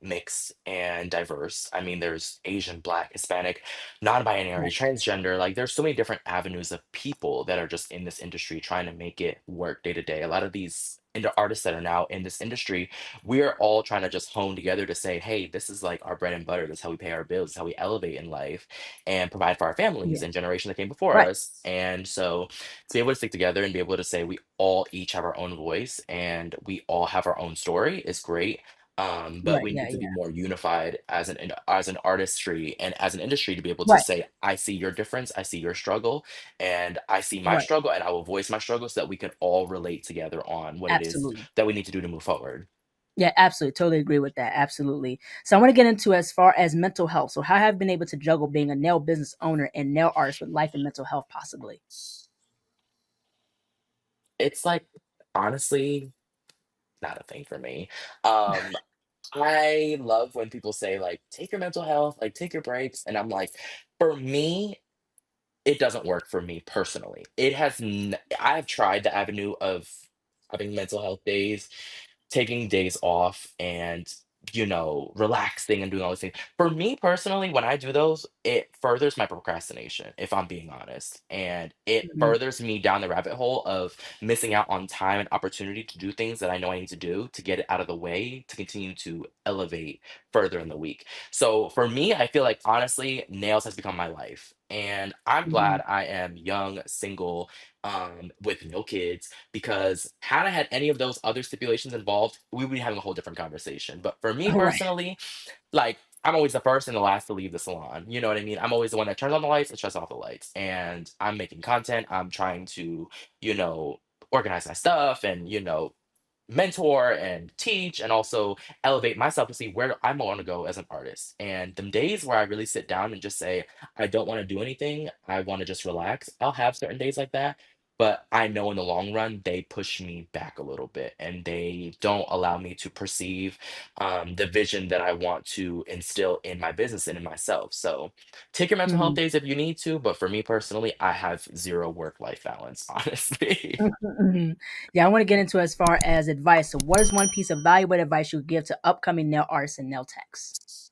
mixed and diverse. I mean, there's Asian, Black, Hispanic, non-binary, Right. transgender. Like, there's so many different avenues of people that are just in this industry trying to make it work day to day. A lot of these artists that are now in this industry, we're all trying to just hone together to say, hey, this is like our bread and butter. This is how we pay our bills. This is how we elevate in life and provide for our families Yeah. and generation that came before Right. us. And so to be able to stick together and be able to say we all each have our own voice and we all have our own story is great. But Right. we Yeah. need to be Yeah. more unified as an artistry and as an industry to be able to Right. say, I see your difference, I see your struggle, and I see my Right. struggle, and I will voice my struggle so that we can all relate together on what it is Absolutely. that we need to do to move forward. Yeah. Absolutely. Totally agree with that. Absolutely. So I want to get into as far as mental health. So how have you been able to juggle being a nail business owner and nail artist with life and mental health, possibly? It's like honestly not a thing for me. Um, I love when people say like, take your mental health, like take your breaks. And I'm like, for me, it doesn't work for me personally. I've tried the avenue of having mental health days, taking days off and, relaxing and doing all these things. For me personally, when I do those, it furthers my procrastination, if I'm being honest. And it Mhm. furthers me down the rabbit hole of missing out on time and opportunity to do things that I know I need to do to get it out of the way to continue to elevate further in the week. So for me, I feel like honestly, nails has become my life. And I'm glad Mhm. I am young, single, with no kids, because had I had any of those other stipulations involved, we would be having a whole different conversation. But for me All right. personally, like I'm always the first and the last to leave the salon. You know what I mean? I'm always the one that turns on the lights and shuts off the lights. And I'm making content. I'm trying to, you know, organize my stuff and, mentor and teach and also elevate myself to see where I want to go as an artist. And the days where I really sit down and just say, I don't want to do anything, I want to just relax, I'll have certain days like that. But I know in the long run, they push me back a little bit and they don't allow me to perceive the vision that I want to instill in my business and in myself. So take your mental health Mhm. days if you need to. But for me personally, I have zero work life balance, honestly. Mhm, mhm. Yeah, I want to get into as far as advice. So, what is one piece of valuable advice you would give to upcoming nail artists and nail techs?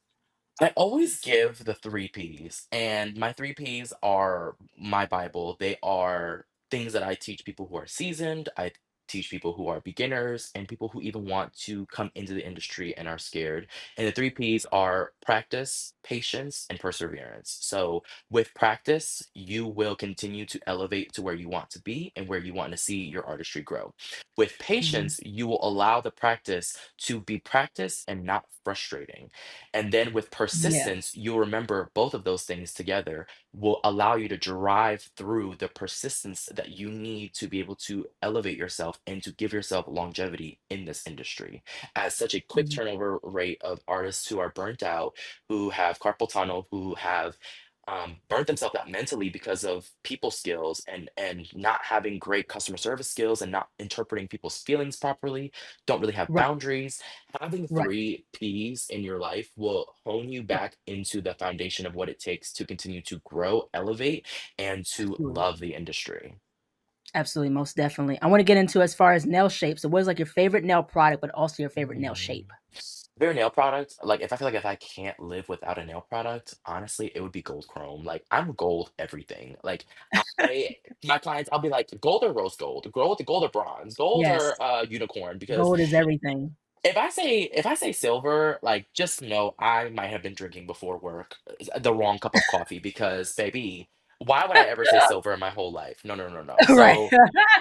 I always give the three P's, and my three P's are my Bible. They are things that I teach people who are seasoned, I teach people who are beginners, and people who even want to come into the industry and are scared. And the three P's are practice, patience, and perseverance. So, with practice, you will continue to elevate to where you want to be and where you want to see your artistry grow. With Mhm. patience, you will allow the practice to be practice and not frustrating, and then with Yeah. persistence, you'll remember both of those things together will allow you to drive through the persistence that you need to be able to elevate yourself and to give yourself longevity in this industry. As such a quick Mhm. turnover rate of artists who are burnt out, who have carpal tunnel, who have burnt themselves out mentally because of people skills and not having great customer service skills and not interpreting people's feelings properly, don't really have Right. boundaries. Having Right. three P's in your life will hone you Right. back into the foundation of what it takes to continue to grow, elevate, and to Absolutely. love the industry. Absolutely, most definitely. I want to get into as far as nail shape. So, what is like your favorite nail product, but also your favorite nail Mm. shape? Favorite nail product, like, if I feel like if I can't live without a nail product, honestly, it would be gold chrome. Like, I'm gold everything. Like, I my clients, I'll be like, "Gold or rose gold? Gold or bronze? Gold Yes, or, unicorn?" Because gold is everything. if I say silver, like, just know I might have been drinking before work, the wrong cup of coffee because, baby, why would I ever say silver in my whole life? No, no, no, no. Right, So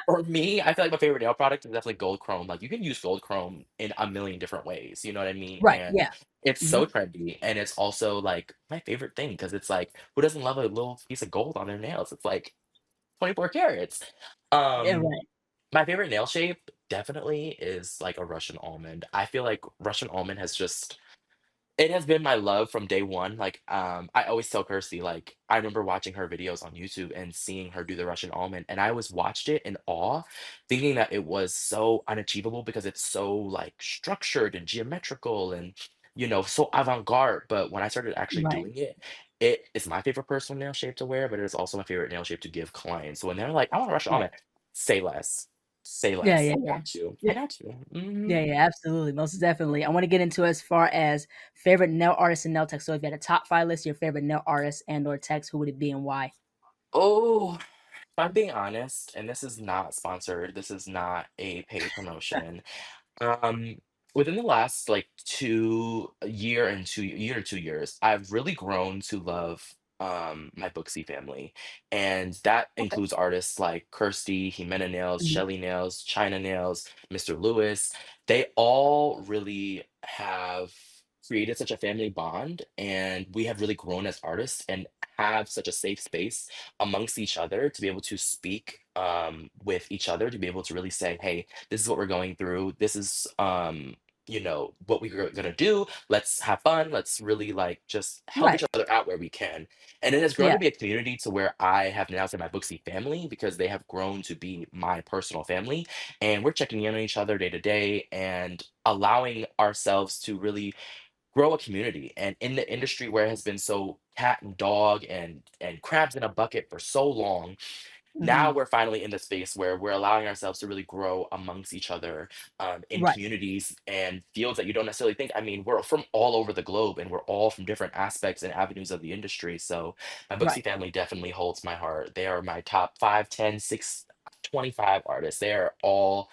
for me, I feel like my favorite nail product is definitely gold chrome. Like, you can use gold chrome in a million different ways, you know what I mean? right, And yeah, it's hmm so trendy, and it's also, like, my favorite thing because it's like, who doesn't love a little piece of gold on their nails? It's like 24 carats. yeah, Um, right, my favorite nail shape definitely is, like, a Russian almond. I feel like Russian almond has just it has been my love from day one. Like, I always tell Kirsty, like, I remember watching her videos on YouTube and seeing her do the Russian almond, and I always watched it in awe, thinking that it was so unachievable because it's so, like, structured and geometrical and, so avant-garde. But when I started actually right, doing it, it is my favorite personal nail shape to wear, but it is also my favorite nail shape to give clients. So when they're like, "I want a Russian right. almond," say less. Say Yeah, less. yeah, I yeah. got you. I Yeah, got you. Mhm. yeah, yeah, absolutely, most definitely. I want to get into as far as favorite nail artists and nail tech. So, if you had a top five list, your favorite nail artists and or techs, who would it be and why? Oh. If I'm being honest, and this is not sponsored, this is not a paid promotion. Um, Within the last like 2 years, I've really grown to love my Booksy family. And that Okay. includes artists like Kirsty, Jimena Nails, Mhm. Shelly Nails, China Nails, Mr. Lewis. They all really have created such a family bond, and we have really grown as artists and have such a safe space amongst each other to be able to speak with each other, to be able to really say, hey, this is what we're going through. This is what we're gonna do. Let's have fun. Let's really like just help Right. each other out where we can. And it has grown Yeah. to be a community to where I have now said my Booksy family because they have grown to be my personal family. And we're checking in on each other day to day and allowing ourselves to really grow a community. And in the industry where it has been so cat and dog and crabs in a bucket for so long, now Mhm. we're finally in the space where we're allowing ourselves to really grow amongst each other in Right. communities and fields that you don't necessarily think. I mean, we're from all over the globe and we're all from different aspects and avenues of the industry. So my Right. Booksy family definitely holds my heart. They are my top 5, 10, 6, 25 artists. They are all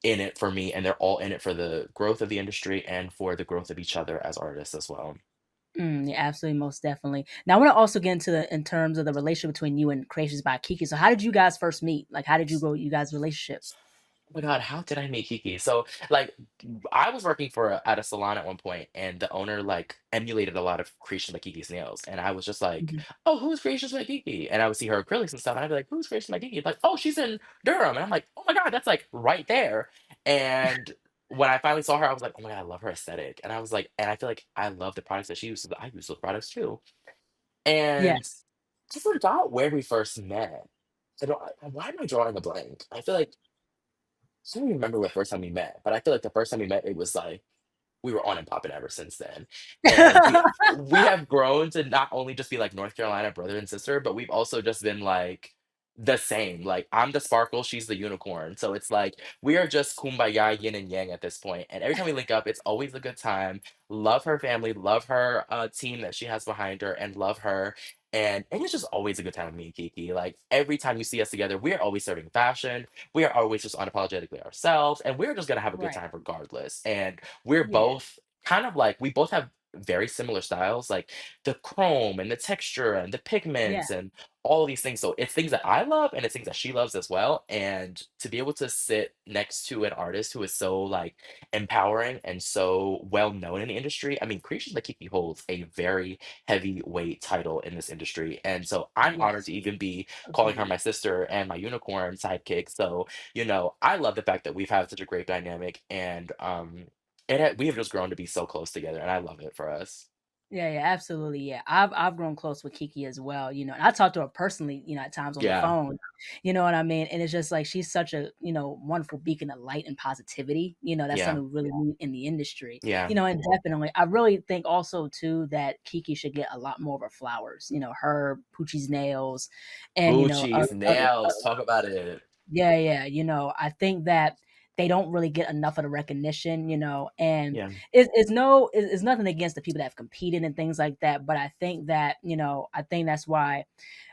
in it for me, and they're all in it for the growth of the industry and for the growth of each other as artists as well. Yeah, absolutely, most definitely. Now, I want to also get into the in terms of the relationship between you and Creations by Kiki. So, how did you guys first meet? Like, how did you grow you guys' relationship? Oh my God, how did I meet Kiki? So, like, I was working at a salon at one point, and the owner like emulated a lot of Creations by Kiki's nails, and I was just like, Mhm. "Oh, who's Creations by Kiki?" And I would see her acrylics and stuff, and I'd be like, "Who's Creations by Kiki?" Like, "Oh, she's in Durham," and I'm like, "Oh my God, that's like right there." And when I finally saw her, I was like, "Oh my God, I love her aesthetic," and I was like, and I feel like I love the products that she uses. I use those products too, and Yes. I forgot where we first met. Why am I drawing a blank? I feel like I don't even remember what first time we met, but I feel like the first time we met, it was like we were on and popping ever since then. And we have grown to not only just be like North Carolina brother and sister, but we've also just been like the same. Like I'm the sparkle, she's the unicorn. So it's like we are just kumbaya yin and yang at this point. And every time we link up, it's always a good time. Love her family, love her team that she has behind her, and love her. And it's just always a good time with me and Kiki. Like every time you see us together, we are always serving fashion. We are always just unapologetically ourselves, and we're just gonna have a good Right. time regardless. And we're Yeah. both kind of like we both have very similar styles, like the chrome and the texture and the Yeah. pigments and all of these things. So it's things that I love and it's things that she loves as well. And to be able to sit next to an artist who is so like empowering and so well known in the industry. I mean, Creations by Kiki holds a very heavyweight title in this industry. And so I'm honored Yes. to even be calling her Agreed. my sister and my unicorn sidekick. So, I love the fact that we've had such a great dynamic and we have just grown to be so close together, and I love it for us. Yeah, yeah, absolutely. Yeah, I've grown close with Kiki as well. And I talk to her personally. At times on the Yeah. phone. You know what I mean? And it's just like she's such a wonderful beacon of light and positivity. That's Yeah. something we really need in the industry. Yeah. And definitely, I really think also too that Kiki should get a lot more of her flowers. Her Poochie's nails, and Gucci's nails, talk about it. Yeah, yeah. I think that they don't really get enough of the recognition, and Yeah, it's nothing against the people that have competed and things like that. But I think that, I think that's why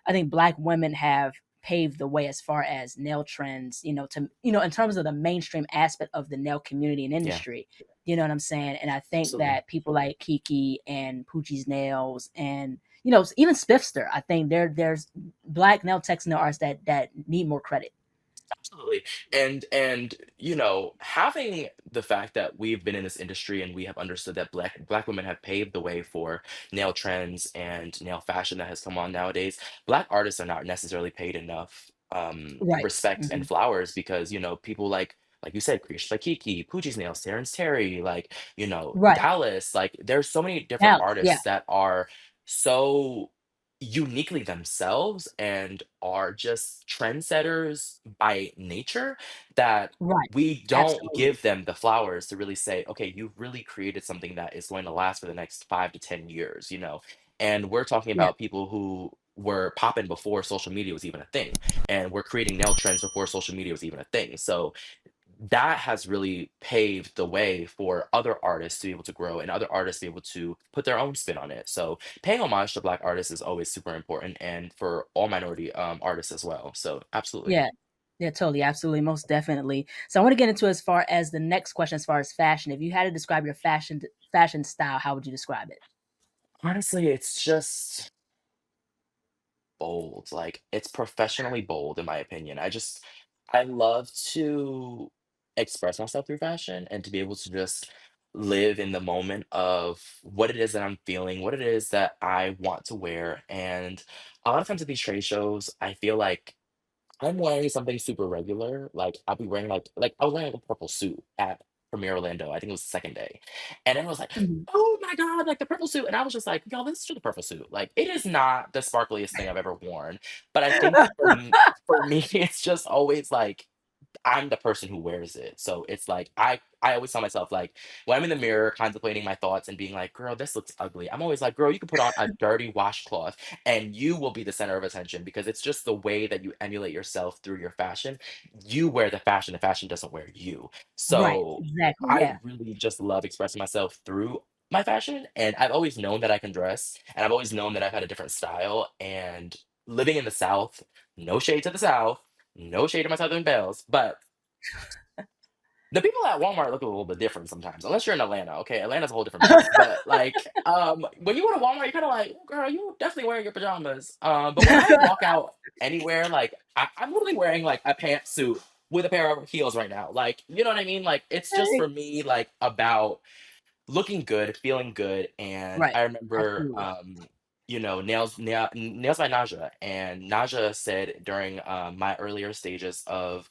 I think Black women have paved the way as far as nail trends, in terms of the mainstream aspect of the nail community and yeah, industry. You know what I'm saying? And I think absolutely. that people like Kiki and Poochie's Nails and even Spiffster, I think there's Black nail techs and nail artists that need more credit. Absolutely. And having the fact that we've been in this industry and we have understood that black women have paved the way for nail trends and nail fashion that has come on nowadays, black artists are not necessarily paid enough Right. respect and Mhm. flowers because people like you said, Kreations like Kiki, Poochie's Nails, Terrence Terry, like, Right. Dallas, like there's so many different Dallas, yeah. artists that are so uniquely themselves and are just trendsetters by nature that Right. we don't Absolutely. give them the flowers to really say, okay, you've really created something that is going to last for the next 5 to 10 years. And we're talking Yeah. about people who were popping before social media was even a thing, and we're creating nail trends before social media was even a thing. So that has really paved the way for other artists to be able to grow and other artists to be able to put their own spin on it. So paying homage to Black artists is always super important, and for all minority artists as well. So absolutely. Yeah. Yeah, totally, absolutely, most definitely. So I want to get into as far as the next question as far as fashion. If you had to describe your fashion style, how would you describe it? Honestly, it's just bold. Like it's professionally bold in my opinion. I love to express myself through fashion and to be able to just live in the moment of what it is that I'm feeling, what it is that I want to wear. And a lot of times at these trade shows, I feel like I'm wearing something super regular. Like I'll be wearing like I was wearing like, a purple suit at Premiere Orlando. I think it was the second day. And everyone was like, Mhm. "Oh my God, like the purple suit." And I was just like, "Y'all, this is just a purple suit. Like it is not the sparkliest thing I've ever worn." But I think for me, it's just always like I'm the person who wears it. So it's like I always tell myself like when I'm in the mirror contemplating my thoughts and being like, "Girl, this looks ugly." I'm always like, "Girl, you can put on a dirty washcloth and you will be the center of attention because it's just the way that you emulate yourself through your fashion. You wear the fashion doesn't wear you." Right, So exactly, I yeah. really just love expressing myself through my fashion, and I've always known that I can dress, and I've always known that I've had a different style. And living in the South, no shade to the South, no shade to my Southern belles, but the people at Walmart look a little bit different sometimes, unless you're in Atlanta. Okay, Atlanta's a whole different beast. But like, when you go to Walmart, you're kind of like, "Oh, girl, you definitely wearing your pajamas." But when I walk out anywhere, like I'm literally wearing like a pantsuit with a pair of heels right now. Like, you know what I mean? Like, it's just Okay. for me, like about looking good, feeling good. And Right, I remember, absolutely. Nails by Naja. And Naja said during my earlier stages of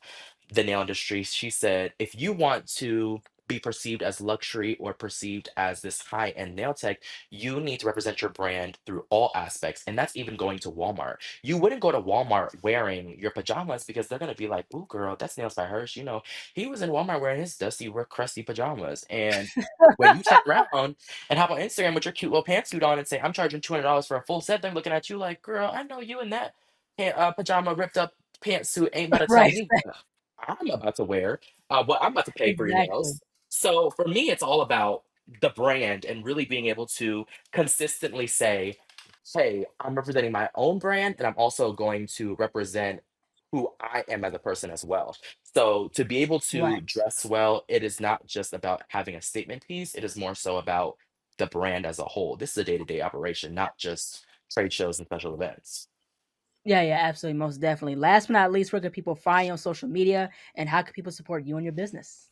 the nail industry, she said, if you want to be perceived as luxury or perceived as this high end nail tech, you need to represent your brand through all aspects. And that's even going to Walmart. You wouldn't go to Walmart wearing your pajamas because they're going to be like, "Ooh, girl, that's Nails by Hirsch. He was in Walmart wearing his dusty, crusty pajamas." And when you turn around and hop on Instagram with your cute little pantsuit on and say, "I'm charging $200 for a full set," they're looking at you like, "Girl, I know you in that pajama ripped up pantsuit ain't about to tell Right, me what I'm about to wear, what I'm about to pay for your exactly. nails." So for me, it's all about the brand and really being able to consistently say, "Hey, I'm representing my own brand, and I'm also going to represent who I am as a person as well." So to be able Right. to dress well, it is not just about having a statement piece, it is more so about the brand as a whole. This is a day-to-day operation, not just trade shows and special events. Yeah, yeah, absolutely, most definitely. Last but not least, where can people find you on social media, and how can people support you and your business?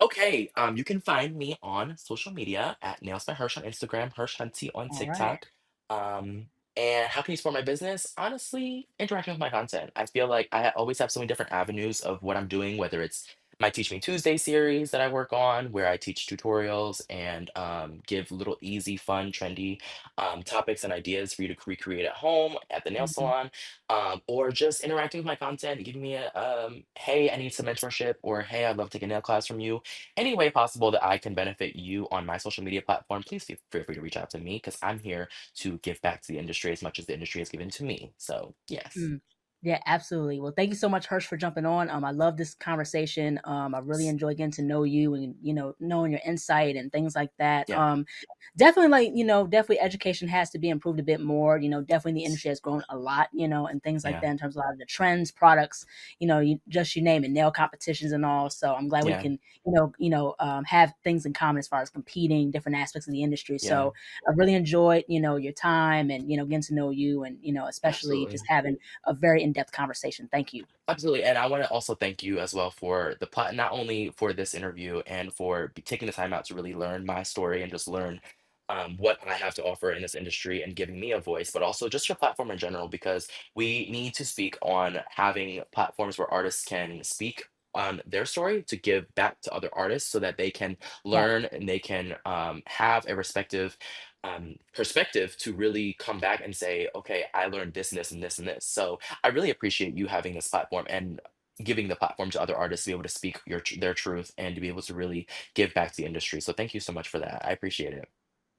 Okay, you can find me on social media at Nails by Hirsch on Instagram, Hirsch Hunty on Alright. TikTok. Um, and how can you support my business? Honestly, interacting with my content. I feel like I always have so many different avenues of what I'm doing, whether it's my Teach Me Tuesday series that I work on, where I teach tutorials and give little easy, fun, trendy topics and ideas for you to recreate at home at the nail Mhm. salon, or just interacting with my content, giving me a hey, I need some mentorship, or hey, I'd love to take a nail class from you. Any way possible that I can benefit you on my social media platform, please feel free to reach out to me because I'm here to give back to the industry as much as the industry has given to me. So, yes. Mm. Yeah, absolutely. Well, thank you so much, Hirsch, for jumping on. I love this conversation. I really enjoy getting to know you and knowing your insight and things like that. Yeah, Definitely, like definitely education has to be improved a bit more. Definitely the industry has grown a lot. And things like yeah, that in terms of a lot of the trends, products. You name it, nail competitions and all. So I'm glad we yeah, can have things in common as far as competing different aspects of the industry. yeah, So I really enjoyed your time and getting to know you and especially just absolutely. having a very in-depth conversation. Thank you. Absolutely, and I want to also thank you as well for the not only for this interview and for taking the time out to really learn my story and just learn what I have to offer in this industry and giving me a voice, but also just your platform in general, because we need to speak on having platforms where artists can speak on their story to give back to other artists so that they can Yeah. learn and they can have a respective perspective to really come back and say, okay, I learned this and this and this and this. So I really appreciate you having this platform and giving the platform to other artists to be able to speak their truth and to be able to really give back to the industry. So thank you so much for that. I appreciate it.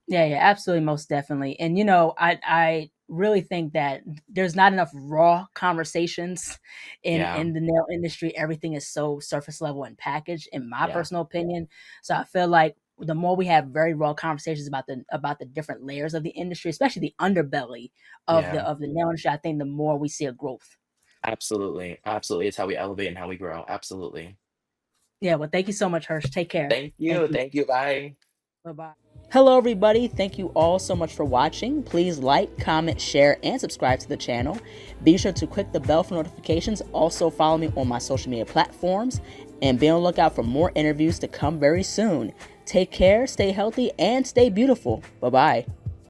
Yeah, yeah, absolutely, most definitely. And I really think that there's not enough raw conversations Yeah, in the nail industry. Everything is so surface level and packaged, in my yeah, personal opinion. So I feel like the more we have very raw conversations about the different layers of the industry, especially the underbelly of the yeah. of the nail industry, I think the more we see a growth. Absolutely. Absolutely. It's how we elevate and how we grow. Absolutely. Yeah, well, thank you so much, Hirsch. Take care. Thank Thank you. you. Thank you. Bye. Bye-bye. Hello, everybody. Thank you all so much for watching. Please like, comment, share, and subscribe to the channel. Be sure to click the bell for notifications. Also, follow me on my social media platforms. And be on the lookout for more interviews to come very soon. Take care, stay healthy, and stay beautiful. Bye-bye.